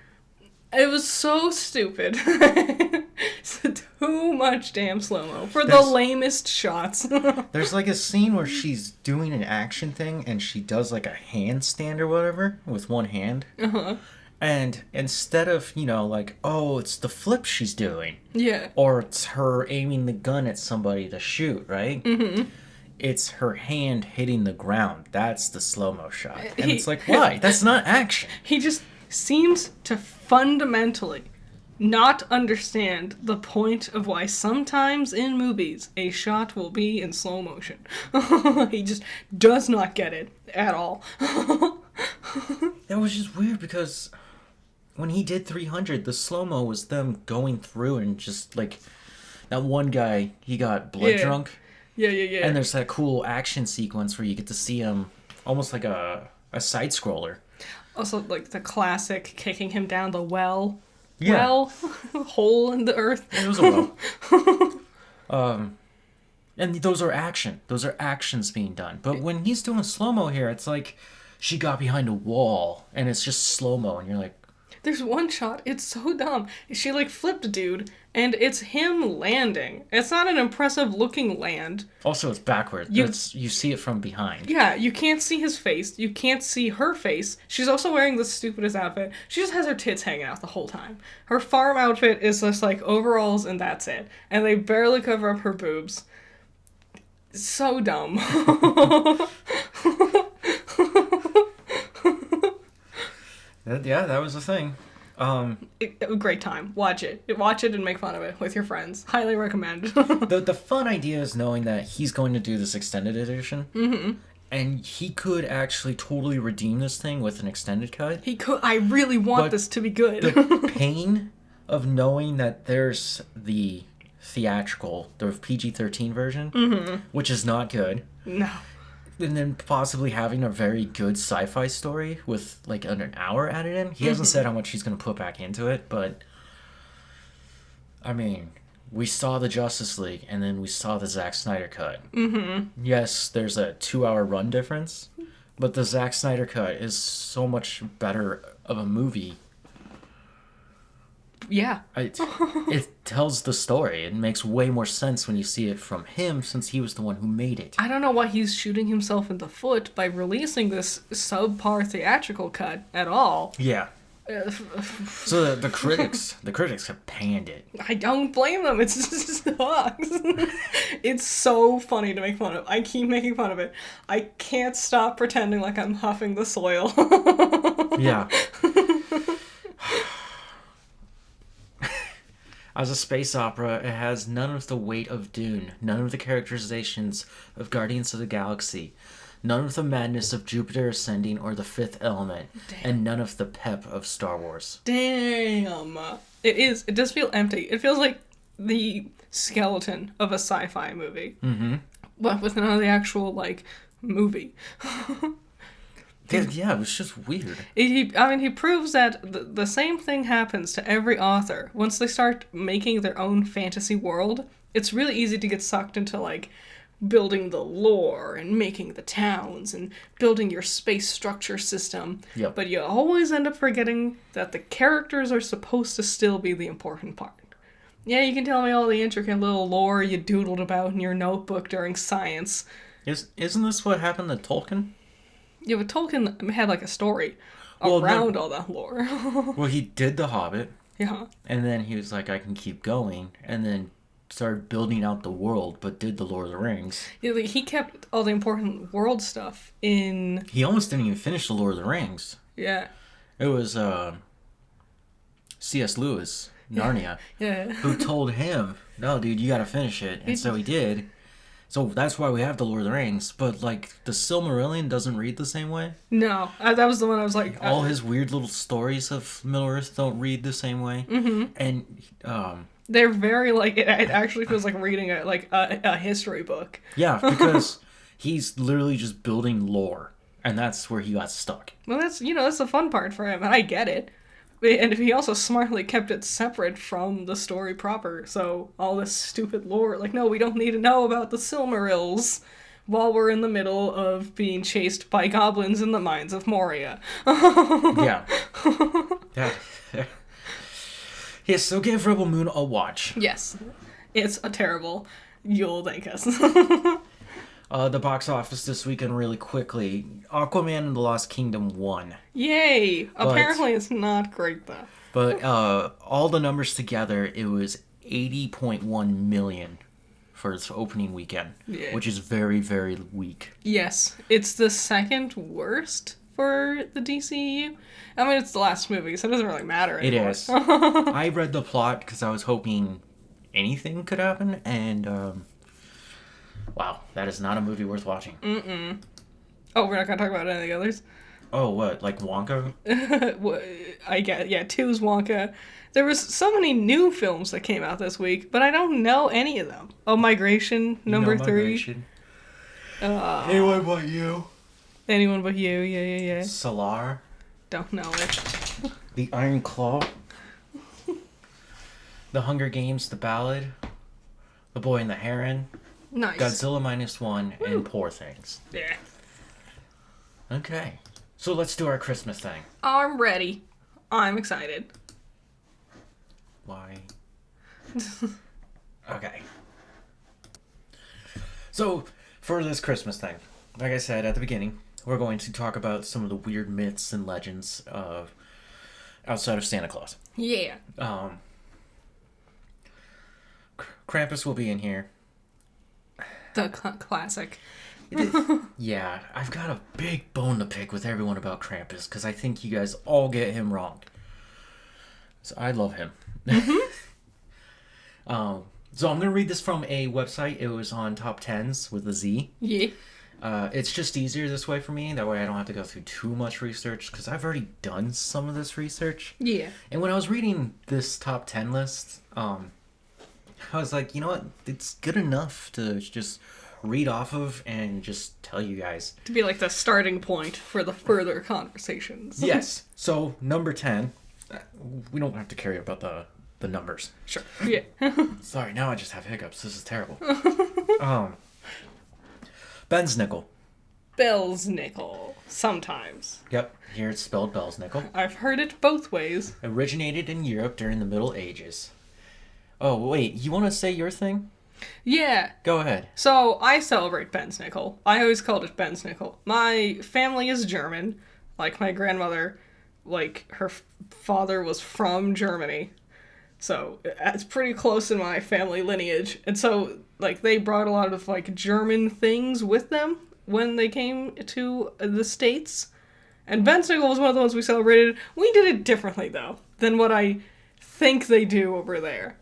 It was so stupid. It's too much damn slow-mo for the lamest shots. There's like a scene where she's doing an action thing and she does like a handstand or whatever with one hand. Uh-huh. And instead of, like, oh, it's the flip she's doing. Yeah. Or it's her aiming the gun at somebody to shoot, right? Mm-hmm. It's her hand hitting the ground. That's the slow-mo shot. And it's like, why? That's not action. He just seems to fundamentally not understand the point of why sometimes in movies a shot will be in slow motion. He just does not get it at all. That was just weird because when he did 300, the slow-mo was them going through and just, like, that one guy, he got blood drunk. Yeah. And there's that cool action sequence where you get to see him almost like a side-scroller. Also, like, the classic kicking him down the well. Yeah. Hole in the earth. It was a well. And those are action. Those are actions being done. But when he's doing slow-mo here, it's like she got behind a wall and it's just slow-mo and you're like... There's one shot, it's so dumb. She, like, flipped a dude, and it's him landing. It's not an impressive-looking land. Also, it's backward. You see it from behind. Yeah, you can't see his face. You can't see her face. She's also wearing the stupidest outfit. She just has her tits hanging out the whole time. Her farm outfit is just, like, overalls, and that's it. And they barely cover up her boobs. So dumb. Yeah, that was the thing. Great time. Watch it. Watch it and make fun of it with your friends. Highly recommend. The fun idea is knowing that he's going to do this extended edition. Mm-hmm. And he could actually totally redeem this thing with an extended cut. He could. I really want this to be good. The pain of knowing that there's the theatrical, the PG-13 version, which is not good. No. And then possibly having a very good sci-fi story with like an hour added in. He hasn't said how much he's going to put back into it, but I mean, we saw the Justice League and then we saw the Zack Snyder cut. Mm-hmm. Yes, there's a 2-hour run difference, but the Zack Snyder cut is so much better of a movie. Yeah. It tells the story. It makes way more sense when you see it from him since he was the one who made it. I don't know why he's shooting himself in the foot by releasing this subpar theatrical cut at all. Yeah. So the critics have panned it. I don't blame them. It sucks. It's so funny to make fun of. I keep making fun of it. I can't stop pretending like I'm huffing the soil. Yeah. As a space opera, it has none of the weight of Dune, none of the characterizations of Guardians of the Galaxy, none of the madness of Jupiter Ascending or The Fifth Element, and none of the pep of Star Wars. Damn. It does feel empty. It feels like the skeleton of a sci-fi movie. Mm-hmm. But with none of the actual, like, movie. Yeah, it was just weird. He proves that the same thing happens to every author. Once they start making their own fantasy world, it's really easy to get sucked into, like, building the lore and making the towns and building your space structure system. Yep. But you always end up forgetting that the characters are supposed to still be the important part. Yeah, you can tell me all the intricate little lore you doodled about in your notebook during science. Isn't this what happened to Tolkien? Yeah, but Tolkien had, like, a story around all that lore. Well, he did The Hobbit. Yeah. And then he was like, I can keep going. And then started building out the world, but did the Lord of the Rings. Yeah, like, he kept all the important world stuff in... He almost didn't even finish the Lord of the Rings. Yeah. It was C.S. Lewis, Narnia, who told him, no, dude, you gotta finish it. And so he did. So that's why we have the Lord of the Rings. But, like, the Silmarillion doesn't read the same way. No. That was the one I was like... All his weird little stories of Middle-earth don't read the same way. Mm-hmm. And, they're very, like... It actually feels like reading a history book. Yeah, because he's literally just building lore. And that's where he got stuck. Well, that's the fun part for him. And I get it. And he also smartly kept it separate from the story proper. So all this stupid lore, like, no, we don't need to know about the Silmarils while we're in the middle of being chased by goblins in the mines of Moria. Yeah. Yes, so give Rebel Moon a watch. Yes. It's a terrible. You'll thank us. The box office this weekend, really quickly. Aquaman and the Lost Kingdom won. Yay! Apparently it's not great, though. But all the numbers together, it was 80.1 million for its opening weekend, which is very, very weak. Yes. It's the second worst for the DCEU. I mean, it's the last movie, so it doesn't really matter anymore. It is. I read the plot because I was hoping anything could happen, and wow, that is not a movie worth watching. Oh, we're not going to talk about any of the others? Oh, what? Like Wonka? I get, yeah, 2's Wonka. There was so many new films that came out this week, but I don't know any of them. Oh, Migration, number 3. Migration. Anyone but you. Anyone but you, yeah. Solar. Don't know it. The Iron Claw. The Hunger Games, The Ballad. The Boy and the Heron. Nice. Godzilla -1, and Poor Things. Yeah. Okay. So let's do our Christmas thing. I'm ready. I'm excited. Why? Okay. So, for this Christmas thing, like I said at the beginning, we're going to talk about some of the weird myths and legends of outside of Santa Claus. Yeah. Krampus will be in here. The classic. Yeah, I've got a big bone to pick with everyone about Krampus because I think you guys all get him wrong. So I love him. So I'm going to read this from a website. It was on Top 10s with a Z. Yeah. It's just easier this way for me. That way I don't have to go through too much research because I've already done some of this research. Yeah. And when I was reading this Top 10 list, I was like, you know what? It's good enough to just read off of and just tell you guys. To be like the starting point for the further conversations. Yes. So, number 10. We don't have to care about the numbers. Sure. Yeah. Sorry, now I just have hiccups. This is terrible. Ben's nickel. Bell's nickel. Sometimes. Yep, here it's spelled Bell's nickel. I've heard it both ways. Originated in Europe during the Middle Ages. Oh, wait, you want to say your thing? Yeah. Go ahead. So, I celebrate Ben's nickel. I always called it Ben's nickel. My family is German. Like, my grandmother, like, her father was from Germany. So, it's pretty close in my family lineage. And so, like, they brought a lot of, like, German things with them when they came to the States. And Ben's nickel was one of the ones we celebrated. We did it differently, though, than what I think they do over there.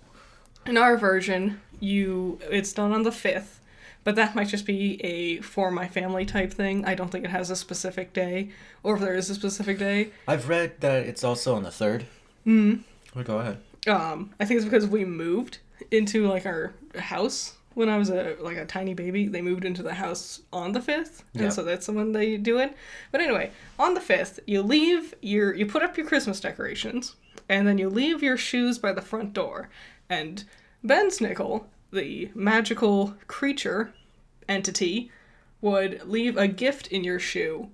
In our version, it's done on the 5th, but that might just be a for my family type thing. I don't think it has a specific day, or if there is a specific day. I've read that it's also on the 3rd. Well, go ahead. I think it's because we moved into, like, our house when I was a tiny baby. They moved into the house on the 5th, and so that's when they do it. But anyway, on the 5th, you put up your Christmas decorations, and then you leave your shoes by the front door. And Ben's nickel, the magical creature entity, would leave a gift in your shoe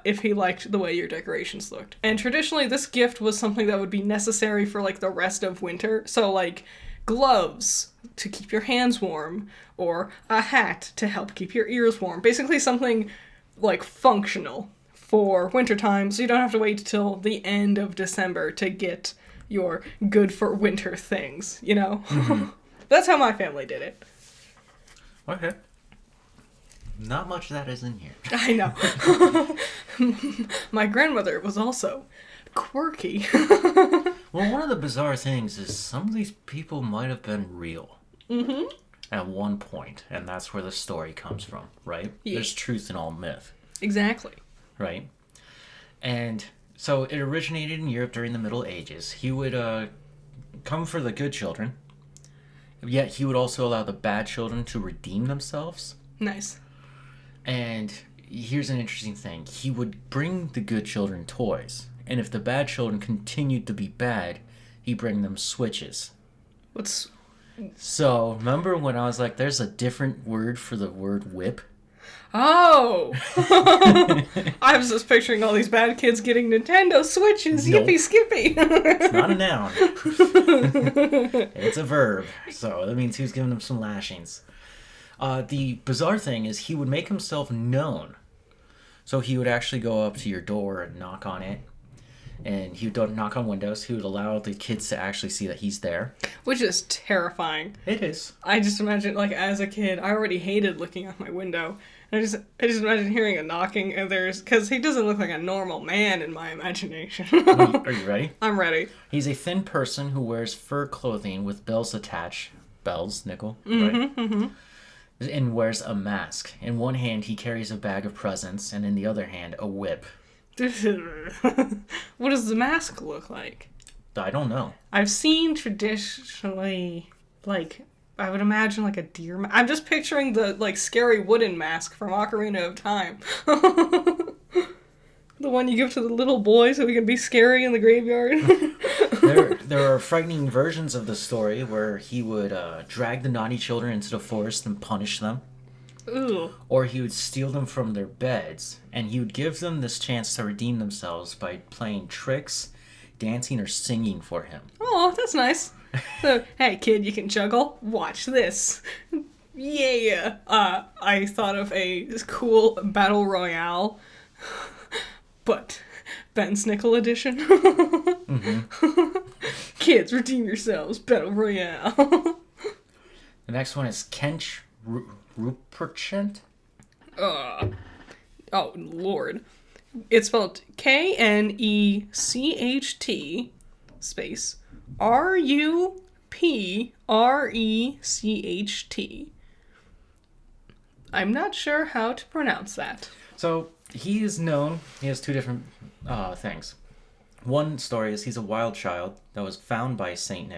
if he liked the way your decorations looked. And traditionally, this gift was something that would be necessary for, like, the rest of winter. So, like, gloves to keep your hands warm, or a hat to help keep your ears warm. Basically something, like, functional for wintertime, so you don't have to wait till the end of December to get your good for winter things, you know? Mm-hmm. That's how my family did it. Okay. Not much of that is in here. I know. My grandmother was also quirky. Well, one of the bizarre things is some of these people might have been real. Mm-hmm. At one point, and that's where the story comes from, right? Yeah. There's truth in all myth. Exactly. Right? And so it originated in Europe during the Middle Ages. He would come for the good children, yet he would also allow the bad children to redeem themselves. Nice. And here's an interesting thing. He would bring the good children toys, and if the bad children continued to be bad, he'd bring them switches. So, remember when I was like, there's a different word for the word whip? Oh! I was just picturing all these bad kids getting Nintendo Switches. Nope. Yippee skippy! It's not a noun. It's a verb. So that means he was giving them some lashings. The bizarre thing is he would make himself known. So he would actually go up to your door and knock on it. And he would knock on windows. He would allow the kids to actually see that he's there. Which is terrifying. It is. I just imagine, like, as a kid, I already hated looking out my window. And I just imagine hearing a knocking, and because he doesn't look like a normal man in my imagination. Are you ready? I'm ready. He's a thin person who wears fur clothing with bells attached. Bells, nickel, right? Mm-hmm. And wears a mask. In one hand, he carries a bag of presents, and in the other hand, a whip. What does the mask look like? I don't know. I've seen traditionally, like, I would imagine like a deer mask. I'm just picturing the, like, scary wooden mask from Ocarina of Time. The one you give to the little boy so he can be scary in the graveyard. There are frightening versions of the story where he would drag the naughty children into the forest and punish them. Ooh. Or he would steal them from their beds, and he would give them this chance to redeem themselves by playing tricks, dancing, or singing for him. Oh, that's nice. So, hey kid, you can juggle? Watch this. Yeah. I thought of a cool battle royale, but Ben's Nickel edition. Mm-hmm. Kids, redeem yourselves. Battle royale. The next one is Kench Ruperchant. Oh, Lord. It's spelled Knecht space Ruprecht. I'm not sure how to pronounce that. So, he is known, he has two different things. One story is he's a wild child that was found by Saint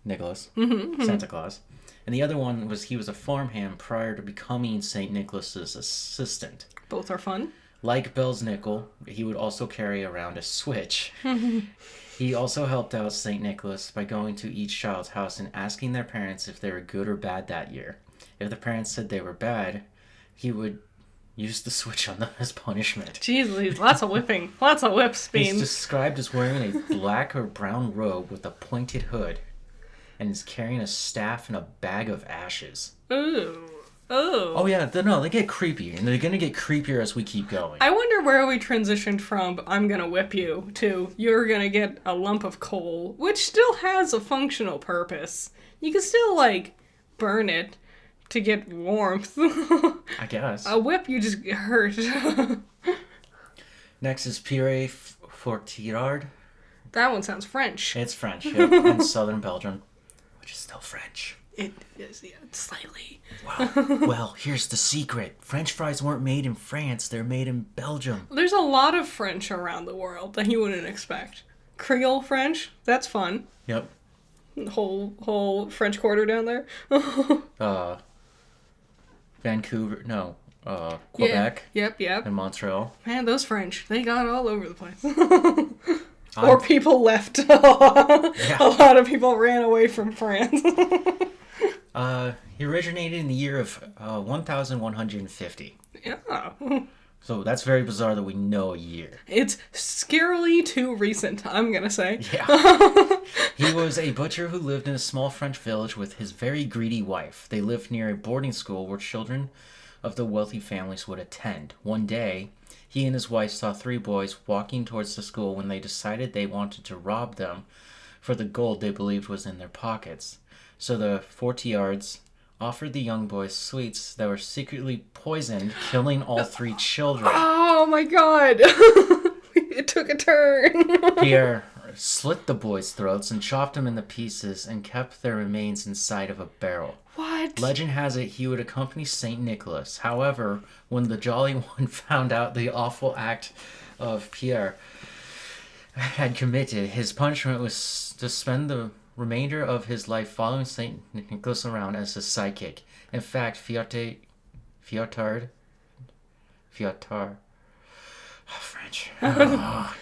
Nicholas, Santa Claus. And the other one was he was a farmhand prior to becoming St. Nicholas's assistant. Both are fun. Like Bell's Nickel, he would also carry around a switch. He also helped out St. Nicholas by going to each child's house and asking their parents if they were good or bad that year. If the parents said they were bad, he would use the switch on them as punishment. Jeez, lots of whipping. Lots of whip speed. He's described as wearing a black or brown robe with a pointed hood, and is carrying a staff and a bag of ashes. Ooh. Oh yeah, they get creepy, and they're gonna get creepier as we keep going. I wonder where we transitioned from I'm gonna whip you to you're gonna get a lump of coal, which still has a functional purpose. You can still, like, burn it to get warmth. I guess. A whip, you just get hurt. Next is Pierre Fortirard. That one sounds French. It's French, yep, in southern Belgium, which is still French. It is, yeah, slightly. Well, here's the secret. French fries weren't made in France, they're made in Belgium. There's a lot of French around the world that you wouldn't expect. Creole French, that's fun. Yep. Whole French Quarter down there. Quebec. Yeah. Yep. And Montreal. Man, those French, they got all over the place. Or people left. A lot of people ran away from France. He originated in the year of 1150. Yeah. So that's very bizarre that we know a year. It's scarily too recent, I'm gonna say. Yeah. He was a butcher who lived in a small French village with his very greedy wife. They lived near a boarding school where children of the wealthy families would attend. One day, he and his wife saw three boys walking towards the school when they decided they wanted to rob them for the gold they believed was in their pockets. So the Fortiards offered the young boys sweets that were secretly poisoned, killing all three children. Oh my god! It took a turn. Pierre slit the boys' throats and chopped them into pieces and kept their remains inside of a barrel. What? Legend has it he would accompany St. Nicholas. However, when the Jolly One found out the awful act of Pierre had committed, his punishment was to spend the remainder of his life following St. Nicholas around as his sidekick. In fact, Fiotard, French,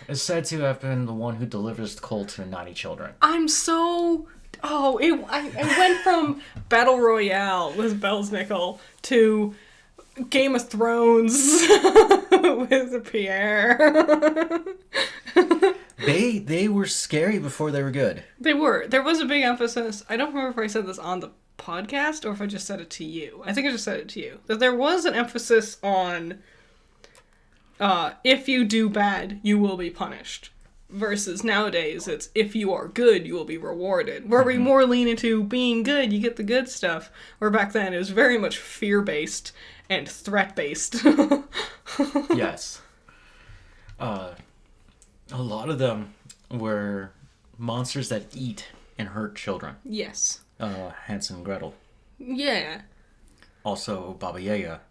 is said to have been the one who delivers coal to naughty children. I'm so... Oh, I went from Battle Royale with Bell's Nickel to Game of Thrones with Pierre. They were scary before they were good. They were. There was a big emphasis. I don't remember if I said this on the podcast or if I just said it to you. I think I just said it to you. That there was an emphasis on if you do bad, you will be punished. Versus nowadays, it's if you are good, you will be rewarded. Where we more lean into being good, you get the good stuff. Where back then, it was very much fear-based and threat-based. Yes. A lot of them were monsters that eat and hurt children. Yes. Hansel and Gretel. Yeah. Also, Baba Yaga.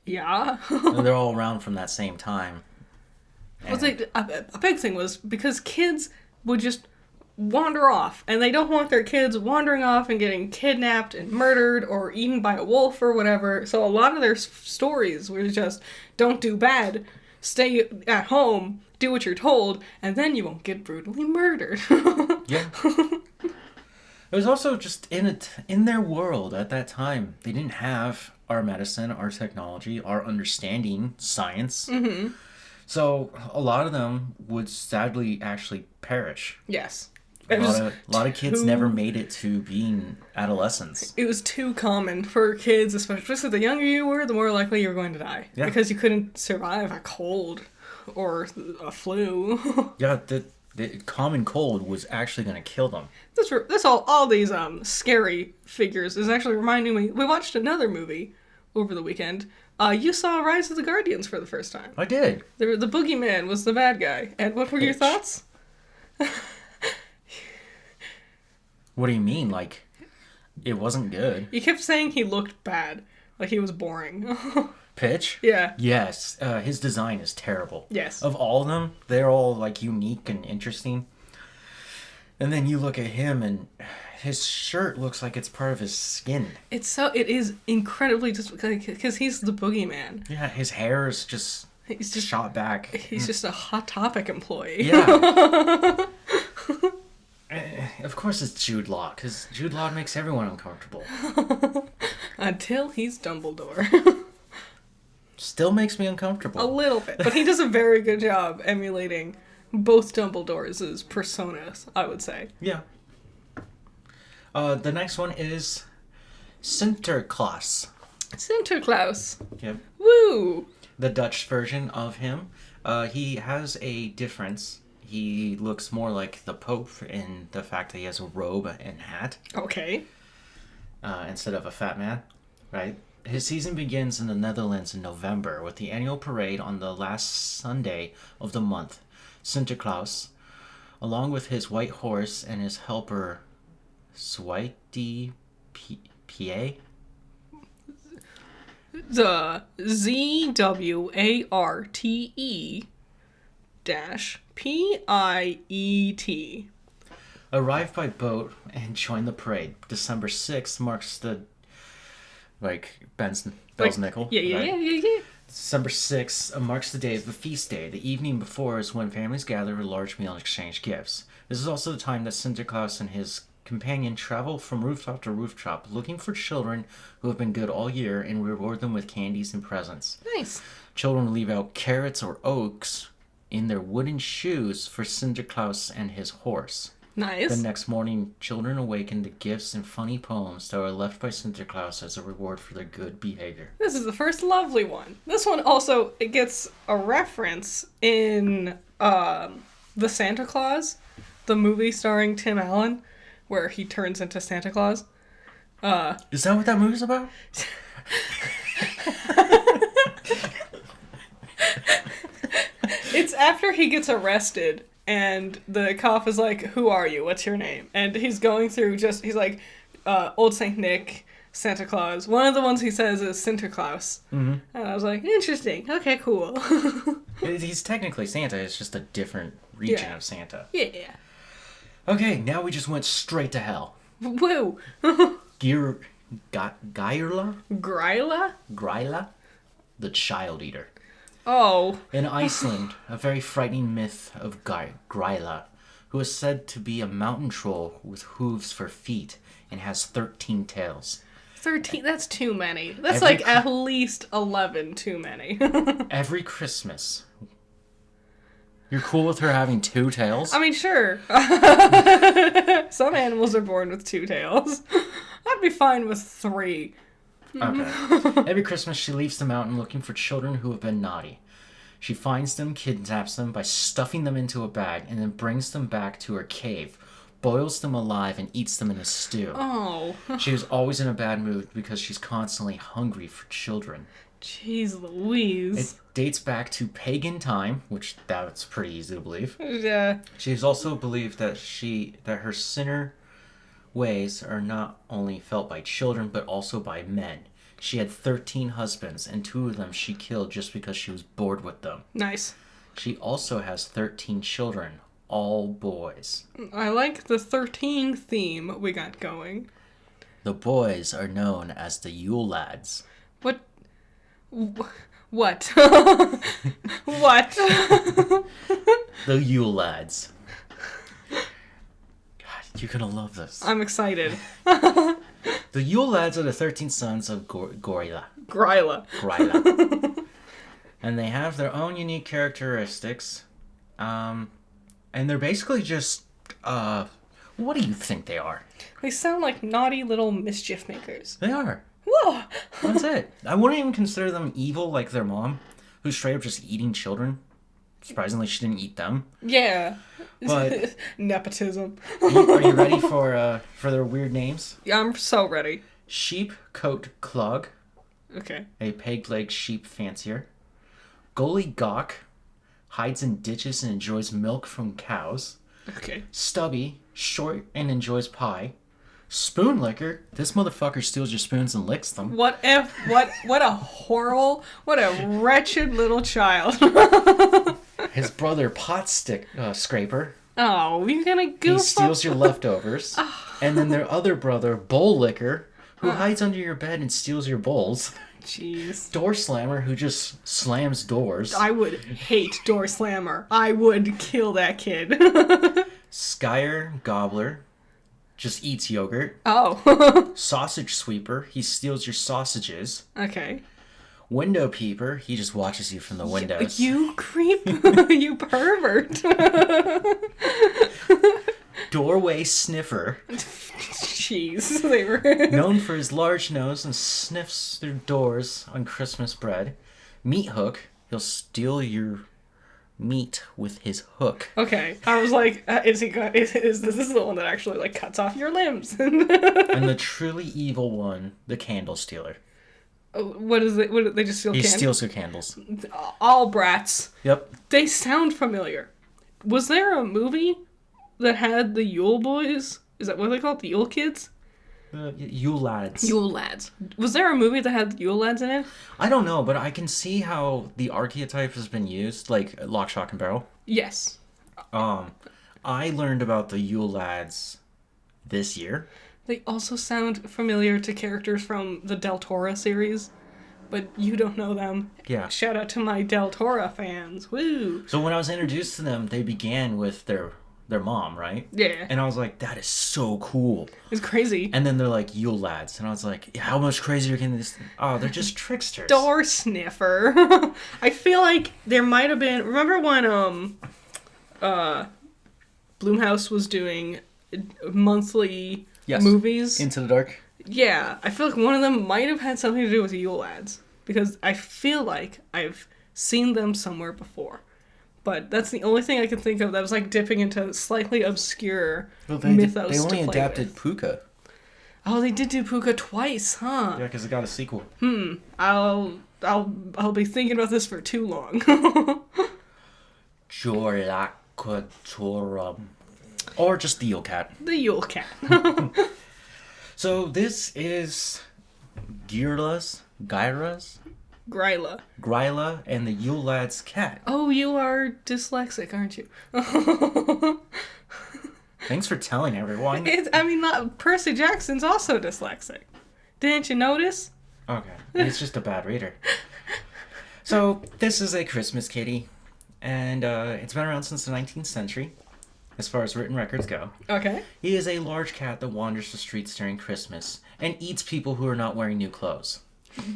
Yeah. They're all around from that same time. Well, a big thing was because kids would just wander off, and they don't want their kids wandering off and getting kidnapped and murdered or eaten by a wolf or whatever. So a lot of their stories were just, don't do bad, stay at home, do what you're told, and then you won't get brutally murdered. Yeah. It was also just in their world at that time. They didn't have our medicine, our technology, our understanding, science. Mm-hmm. So a lot of them would sadly actually perish. Yes. A lot of kids never made it to being adolescents. It was too common for kids, especially the younger you were, the more likely you were going to die. Yeah. Because you couldn't survive a cold or a flu. Yeah, the common cold was actually going to kill them. This all these scary figures is actually reminding me. We watched another movie over the weekend. You saw Rise of the Guardians for the first time. I did. The boogeyman was the bad guy. And what were your thoughts? What do you mean? Like, it wasn't good. You kept saying he looked bad. Like he was boring. Pitch? Yeah. Yes. His design is terrible. Yes. Of all of them, they're all, like, unique and interesting. And then you look at him and his shirt looks like it's part of his skin. It is incredibly just because he's the boogeyman. Yeah, his hair is just shot back. He's just a Hot Topic employee. Yeah. Of course it's Jude Law, because Jude Law makes everyone uncomfortable. Until he's Dumbledore. Still makes me uncomfortable. A little bit, but he does a very good job emulating both Dumbledores' personas, I would say. Yeah. The next one is Sinterklaas. Sinterklaas. Yep. Woo! The Dutch version of him. He has a difference. He looks more like the Pope in the fact that he has a robe and hat. Okay. Instead of a fat man, right? His season begins in the Netherlands in November with the annual parade on the last Sunday of the month. Sinterklaas, along with his white horse and his helper, Zwarte Piet. The ZWARTE -PIET. Arrive by boat and join the parade. December 6th marks the Bell's Nickel. Yeah. December 6th marks the day of the feast day. The evening before is when families gather for a large meal and exchange gifts. This is also the time that Sinterklaas and his companion travel from rooftop to rooftop looking for children who have been good all year and reward them with candies and presents. Nice. Children leave out carrots or oaks in their wooden shoes for Sinterklaas and his horse. Nice. The next morning, children awaken to gifts and funny poems that are left by Sinterklaas as a reward for their good behavior. This is the first lovely one. This one also, it gets a reference in The Santa Claus, the movie starring Tim Allen, where he turns into Santa Claus. Is that what that movie's about? It's after he gets arrested. And the cop is like, who are you? What's your name? And he's going through he's like, Old St. Nick, Santa Claus. One of the ones he says is Sinterklaas. Mm-hmm. And I was like, interesting. Okay, cool. He's technically Santa. It's just a different region of Santa. Yeah. Okay, now we just went straight to hell. Woo. Gryla? Gryla? The Child Eater. Oh. In Iceland, a very frightening myth of Gryla, who is said to be a mountain troll with hooves for feet and has 13 tails. 13? That's too many. That's at least 11 too many. Every Christmas. You're cool with her having 2 tails? I mean, sure. Some animals are born with 2 tails. I'd be fine with 3. Okay. Every Christmas, she leaves the mountain looking for children who have been naughty. She finds them, kidnaps them by stuffing them into a bag, and then brings them back to her cave, boils them alive, and eats them in a stew. Oh. She is always in a bad mood because she's constantly hungry for children. Jeez Louise. It dates back to pagan time, which that's pretty easy to believe. Yeah. She's also believed that her sinner ways are not only felt by children but also by men. She had 13 husbands, and 2 of them she killed just because she was bored with them. Nice. She also has 13 children, all boys. I like the 13 theme we got going. The boys are known as the Yule Lads. What? What? What? The Yule Lads. God, you're gonna love this. I'm excited. The Yule Lads are the 13 sons of Gryla. Gryla. And they have their own unique characteristics. And they're basically just, what do you think they are? They sound like naughty little mischief makers. They are. Whoa! That's it. I wouldn't even consider them evil like their mom, who's straight up just eating children. Surprisingly, she didn't eat them. Yeah. But nepotism. Are you ready for their weird names? Yeah, I'm so ready. Sheep Coat Clog. Okay. A peg-leg sheep fancier. Gully Gawk. Hides in ditches and enjoys milk from cows. Okay. Stubby. Short and enjoys pie. Spoon licker. This motherfucker steals your spoons and licks them. What a wretched little child. His brother Pot Stick Scraper. Oh, you're gonna goof He steals your leftovers. And then their other brother, Bowl Licker, who hides under your bed and steals your bowls. Jeez. Door Slammer, who just slams doors. I would hate Door Slammer. I would kill that kid. Skyer Gobbler just eats yogurt. Oh. Sausage Sweeper, he steals your sausages. Okay. Window Peeper, he just watches you from the windows. You creep. You pervert. Doorway Sniffer. Jeez. They were... Known for his large nose and sniffs through doors on Christmas bread. Meat Hook, he'll steal your meat with his hook. Okay. I was like, is this the one that actually like cuts off your limbs? And the truly evil one, the Candle Stealer. What is it? What, they just steal He candles? steals your candles. All brats. Yep. They sound familiar. Was there a movie that had the Yule Boys? Is that what they call it? The Yule Kids? Yule Lads. Yule Lads. Was there a movie that had Yule Lads in it? I don't know, but I can see how the archetype has been used, like Lock, Shock, and Barrel. Yes. I learned about the Yule Lads this year. They also sound familiar to characters from the Del Toro series, but you don't know them. Yeah. Shout out to my Del Toro fans. Woo! So when I was introduced to them, they began with their mom, right? Yeah. And I was like, that is so cool. It's crazy. And then they're like, Yule Lads. And I was like, how much crazier can this... Oh, they're just tricksters. Door sniffer. I feel like there might have been... Remember when Blumhouse was doing monthly movies? Into the Dark. Yeah. I feel like one of them might have had something to do with the Yule Lads. Because I feel like I've seen them somewhere before. But that's the only thing I can think of that was like dipping into slightly obscure mythos. They only to play adapted with. Puka. Oh, they did do Puka twice, huh? Yeah, because it got a sequel. I'll be thinking about this for too long. Jorlaquatorum. Or just the Yule Cat. The Yule Cat. So this is Gryla, and the Yule Lad's cat. Oh, you are dyslexic, aren't you? Thanks for telling everyone. Percy Jackson's also dyslexic. Didn't you notice? Okay, he's just a bad reader. So this is a Christmas kitty, and it's been around since the 19th century, as far as written records go. Okay. He is a large cat that wanders the streets during Christmas and eats people who are not wearing new clothes.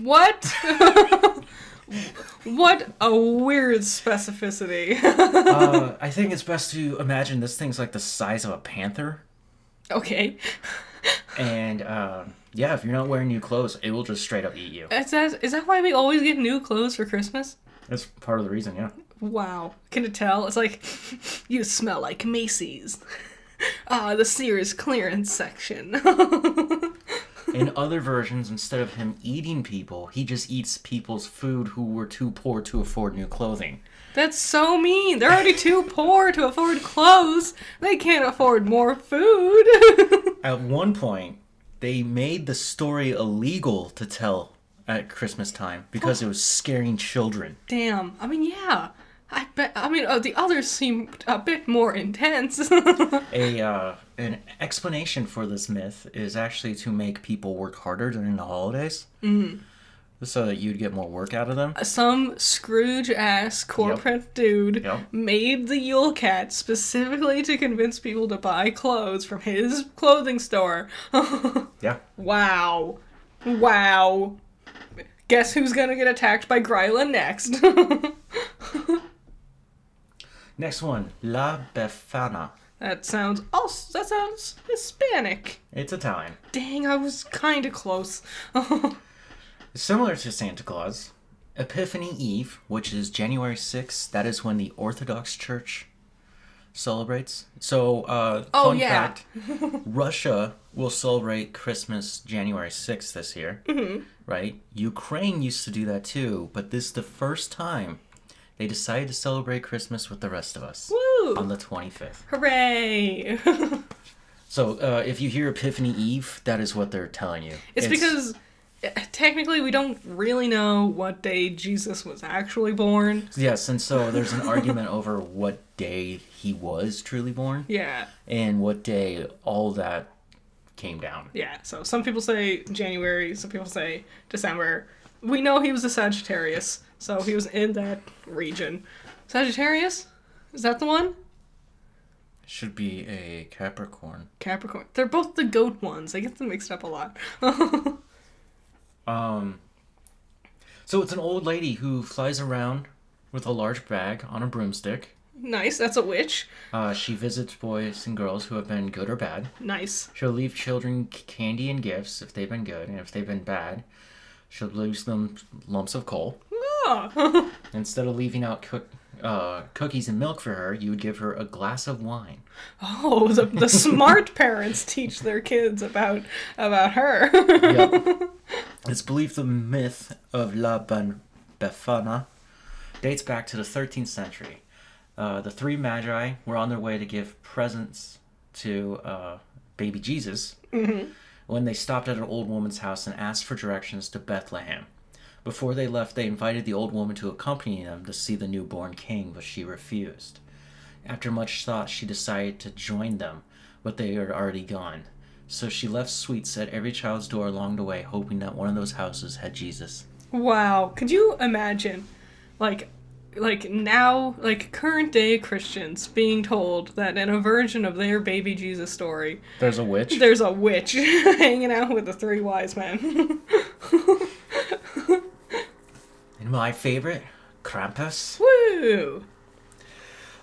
What? What a weird specificity. I think it's best to imagine this thing's like the size of a panther. Okay. And yeah, if you're not wearing new clothes, it will just straight up eat you. Is that why we always get new clothes for Christmas? That's part of the reason, yeah. Wow. Can it tell? It's like, you smell like Macy's. The Sears clearance section. In other versions, instead of him eating people, he just eats people's food who were too poor to afford new clothing. That's so mean. They're already too poor to afford clothes. They can't afford more food. At one point, they made the story illegal to tell at Christmas time because it was scaring children. Damn. I mean, yeah. The others seem a bit more intense. An explanation for this myth is actually to make people work harder during the holidays. So that you'd get more work out of them. Some Scrooge-ass corporate dude made the Yule Cat specifically to convince people to buy clothes from his clothing store. Yeah. Wow. Guess who's gonna get attacked by Gryla next? Next one, La Befana. That sounds Hispanic. It's Italian. Dang, I was kind of close. Similar to Santa Claus, Epiphany Eve, which is January 6th, that is when the Orthodox Church celebrates. So, fun fact, Russia will celebrate Christmas January 6th this year, right? Ukraine used to do that too, but this is the first time they decided to celebrate Christmas with the rest of us. Woo! On the 25th. Hooray! So, if you hear Epiphany Eve, that is what they're telling you. It's because technically we don't really know what day Jesus was actually born. Yes, and so there's an argument over what day he was truly born. Yeah. And what day all that came down. Yeah, so some people say January, some people say December. We know he was a Sagittarius, so he was in that region. Sagittarius? Is that the one? Should be a Capricorn. Capricorn. They're both the goat ones. I get them mixed up a lot. So it's an old lady who flies around with a large bag on a broomstick. Nice, that's a witch. She visits boys and girls who have been good or bad. Nice. She'll leave children candy and gifts if they've been good, and if they've been bad, she'll leave them lumps of coal. Oh. Instead of leaving out cookies and milk for her, you would give her a glass of wine. Oh, the smart parents teach their kids about her. Yep. It's believed the myth of La Befana dates back to the 13th century. The three magi were on their way to give presents to baby Jesus when they stopped at an old woman's house and asked for directions to Bethlehem. Before they left, they invited the old woman to accompany them to see the newborn king, but she refused. After much thought, she decided to join them, but they had already gone. So she left sweets at every child's door along the way, hoping that one of those houses had Jesus. Wow. Could you imagine, like now, current day Christians being told that in a version of their baby Jesus story, there's a witch hanging out with the three wise men. And my favorite, Krampus. Woo!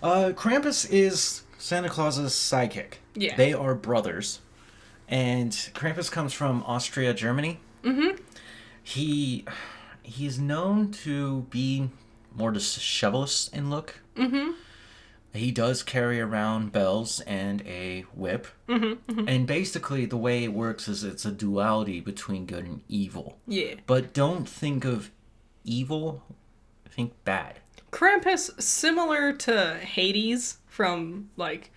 Krampus is Santa Claus's sidekick. Yeah. They are brothers. And Krampus comes from Austria, Germany. Mm-hmm. He's known to be more dishevelous in look. Mm-hmm. He does carry around bells and a whip. Mm-hmm. Mm-hmm. And basically the way it works is it's a duality between good and evil. Yeah. But don't think of evil, think bad. Krampus, similar to Hades from like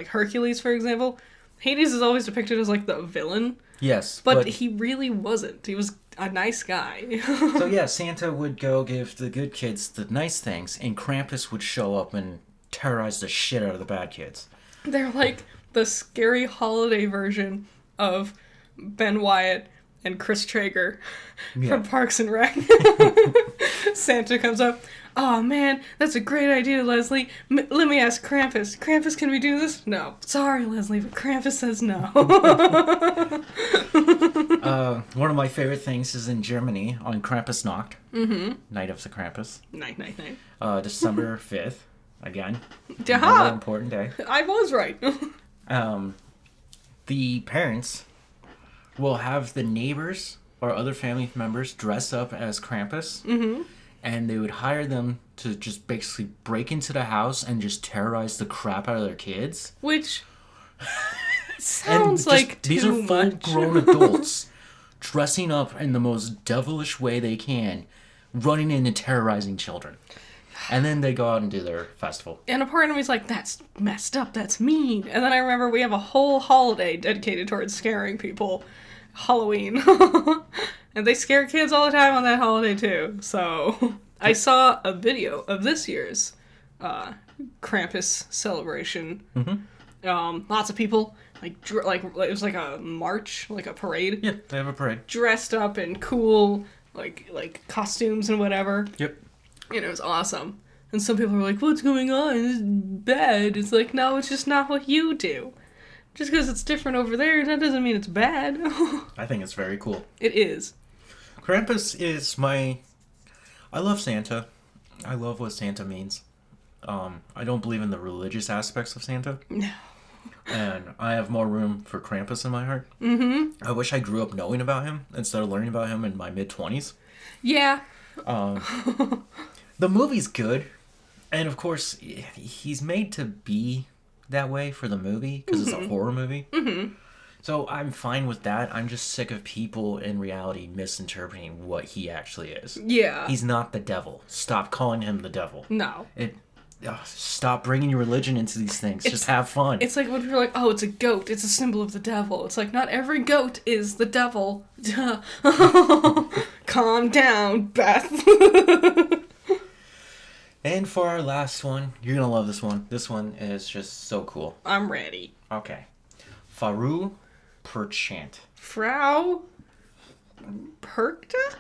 Hercules, for example. Hades is always depicted as like the villain. Yes. But he really wasn't. He was a nice guy. So yeah, Santa would go give the good kids the nice things, and Krampus would show up and terrorize the shit out of the bad kids. They're like the scary holiday version of Ben Wyatt and Chris Traeger from Parks and Rec. Santa comes up. Oh man, that's a great idea, Leslie. Let me ask Krampus. Krampus, can we do this? No. Sorry, Leslie, but Krampus says no. One of my favorite things is in Germany on Krampusnacht. Mm-hmm. Night of the Krampus. Night. December 5th. Again. Another important day. I was right. the parents will have the neighbors or other family members dress up as Krampus. Mm-hmm. And they would hire them to just basically break into the house and just terrorize the crap out of their kids. Which sounds like too these are much. full-grown adults dressing up in the most devilish way they can, running in and terrorizing children. And then they go out and do their festival. And a part of me's like, that's messed up, that's mean. And then I remember we have a whole holiday dedicated towards scaring people. Halloween. And they scare kids all the time on that holiday too. So I saw a video of this year's Krampus celebration. Mm-hmm. Lots of people, like it was like a march, like a parade. Yeah, they have a parade. Dressed up in cool, like costumes and whatever. Yep. And it was awesome. And some people were like, what's going on? It's bad. It's like, no, it's just not what you do. Just because it's different over there, that doesn't mean it's bad. I think it's very cool. It is. Krampus is I love Santa. I love what Santa means. I don't believe in the religious aspects of Santa. No. And I have more room for Krampus in my heart. Mm-hmm. I wish I grew up knowing about him instead of learning about him in my mid-20s. Yeah. The movie's good. And of course, he's made to be that way for the movie because it's a horror movie. Mm-hmm. So I'm fine with that. I'm just sick of people in reality misinterpreting what he actually is. Yeah. He's not the devil. Stop calling him the devil. No. Stop bringing your religion into these things. Just have fun. It's like when people are like, oh, it's a goat. It's a symbol of the devil. It's like, not every goat is the devil. Calm down, Beth. And for our last one, you're going to love this one. This one is just so cool. I'm ready. Okay. Faru Perchant. Frau Perkta?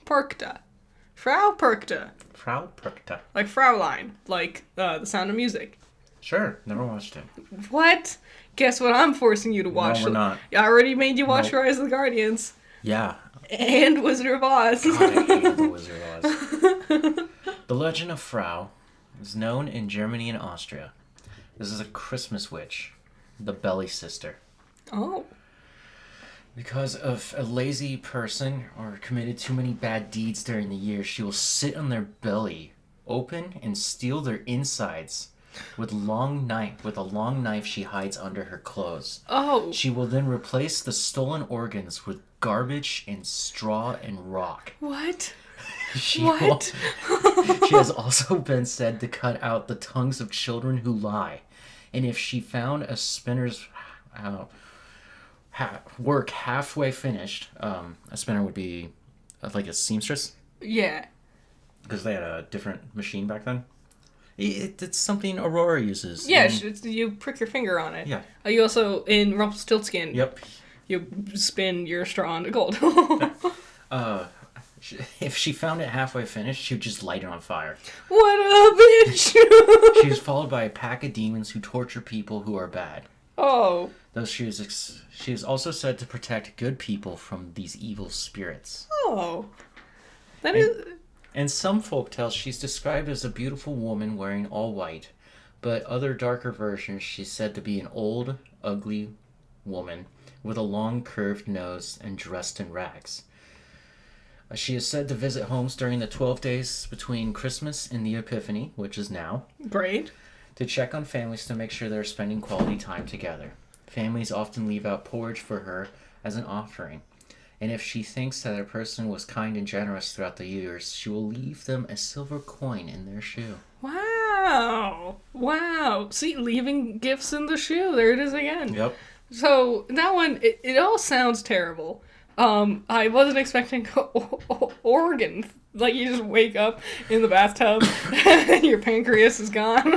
Perkta. Frau Perkta. Frau Perkta. Like Fraulein. Like The Sound of Music. Sure. Never watched it. What? Guess what I'm forcing you to watch? No, we're not. I already made you watch Rise of the Guardians. Yeah. And Wizard of Oz. God, I hated the Wizard of Oz. The Legend of Frau is known in Germany and Austria. This is a Christmas witch. The Belly Sister. Oh. Because of a lazy person or committed too many bad deeds during the year, she will sit on their belly, open, and steal their insides with a long knife she hides under her clothes. Oh. She will then replace the stolen organs with garbage and straw and rock. What? She has also been said to cut out the tongues of children who lie. And if she found a spinner's work halfway finished, a spinner would be like a seamstress. Yeah. Because they had a different machine back then. It's something Aurora uses. Yeah, you prick your finger on it. Yeah. You also, in Rumpelstiltskin, Yep. you spin your straw into gold. If she found it halfway finished, she would just light it on fire. What a bitch! She is followed by a pack of demons who torture people who are bad. Oh. Though she is also said to protect good people from these evil spirits. Oh. That is... In some folktales, she's described as a beautiful woman wearing all white, but other darker versions, she's said to be an old, ugly woman with a long, curved nose and dressed in rags. She is said to visit homes during the 12 days between Christmas and the Epiphany, which is now. Great. To check on families to make sure they're spending quality time together. Families often leave out porridge for her as an offering. And if she thinks that a person was kind and generous throughout the years, she will leave them a silver coin in their shoe. Wow. Wow. See, leaving gifts in the shoe. There it is again. Yep. So, that one, it all sounds terrible. I wasn't expecting organ. Like, you just wake up in the bathtub and your pancreas is gone.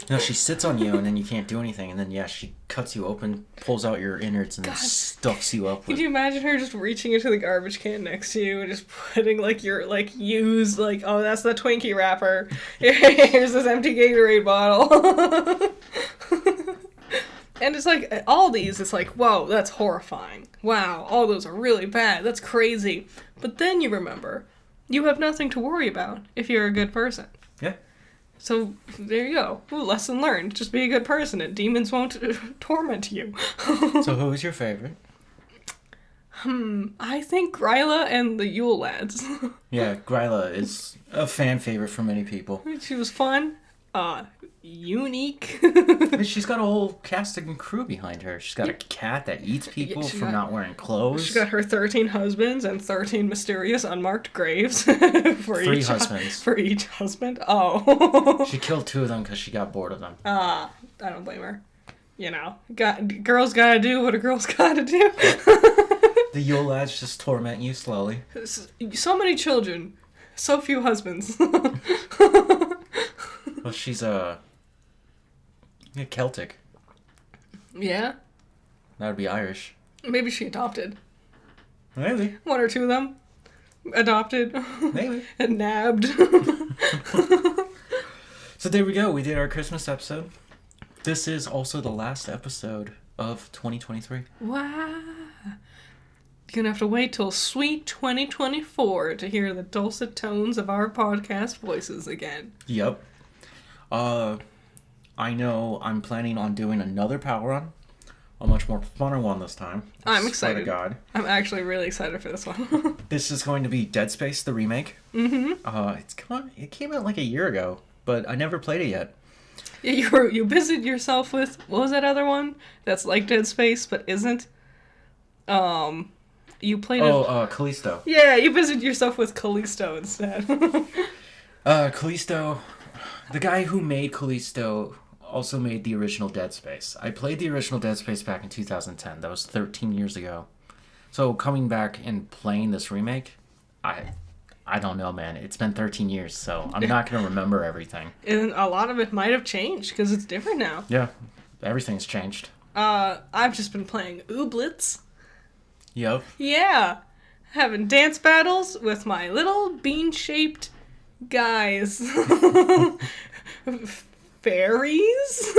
No, she sits on you and then you can't do anything. And then, she cuts you open, pulls out your innards, and then stuffs you up with... Could you imagine her just reaching into the garbage can next to you and just putting, your, used, oh, that's the Twinkie wrapper. Here's this empty Gatorade bottle. And it's all these, it's whoa, that's horrifying. Wow, all those are really bad. That's crazy. But then you remember, you have nothing to worry about if you're a good person. Yeah. So there you go. Ooh, lesson learned. Just be a good person and demons won't torment you. So who was your favorite? I think Gryla and the Yule lads. Yeah, Gryla is a fan favorite for many people. She was fun. Unique. She's got a whole cast and crew behind her. She's got a cat that eats people from not wearing clothes. She's got her 13 husbands and 13 mysterious unmarked graves for Three husbands. For each husband. Oh. She killed 2 of them because she got bored of them. I don't blame her. You know, girls gotta do what a girl's gotta do. The Yule lads just torment you slowly. So many children, so few husbands. Well, she's Celtic. Yeah. That would be Irish. Maybe she adopted. Maybe. 1 or 2 of them. Adopted. Maybe. And nabbed. So there we go. We did our Christmas episode. This is also the last episode of 2023. Wow. You're gonna have to wait till sweet 2024 to hear the dulcet tones of our podcast voices again. Yep. I know I'm planning on doing another Power Run. A much more funner one this time. I'm excited. Swear to God. I'm actually really excited for this one. This is going to be Dead Space, the remake. Mm-hmm. It came out like a year ago, but I never played it yet. Yeah, you busied yourself with, what was that other one that's like Dead Space but isn't? You played Callisto. Yeah, you busied yourself with Callisto instead. Callisto, the guy who made Callisto also made the original Dead Space. I played the original Dead Space back in 2010. That was 13 years ago. So coming back and playing this remake, I don't know, man. It's been 13 years, so I'm not going to remember everything. And a lot of it might have changed because it's different now. Yeah, everything's changed. I've just been playing Ooblets. Yep. Yeah. Having dance battles with my little bean-shaped guys. Fairies?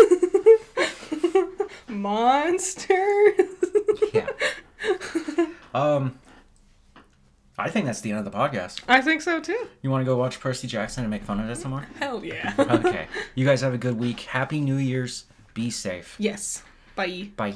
Monsters? Yeah. I think that's the end of the podcast. I think so too. You want to go watch Percy Jackson and make fun of it some more? Hell yeah. Okay. You guys have a good week. Happy New Year's. Be safe. Yes. Bye. Bye.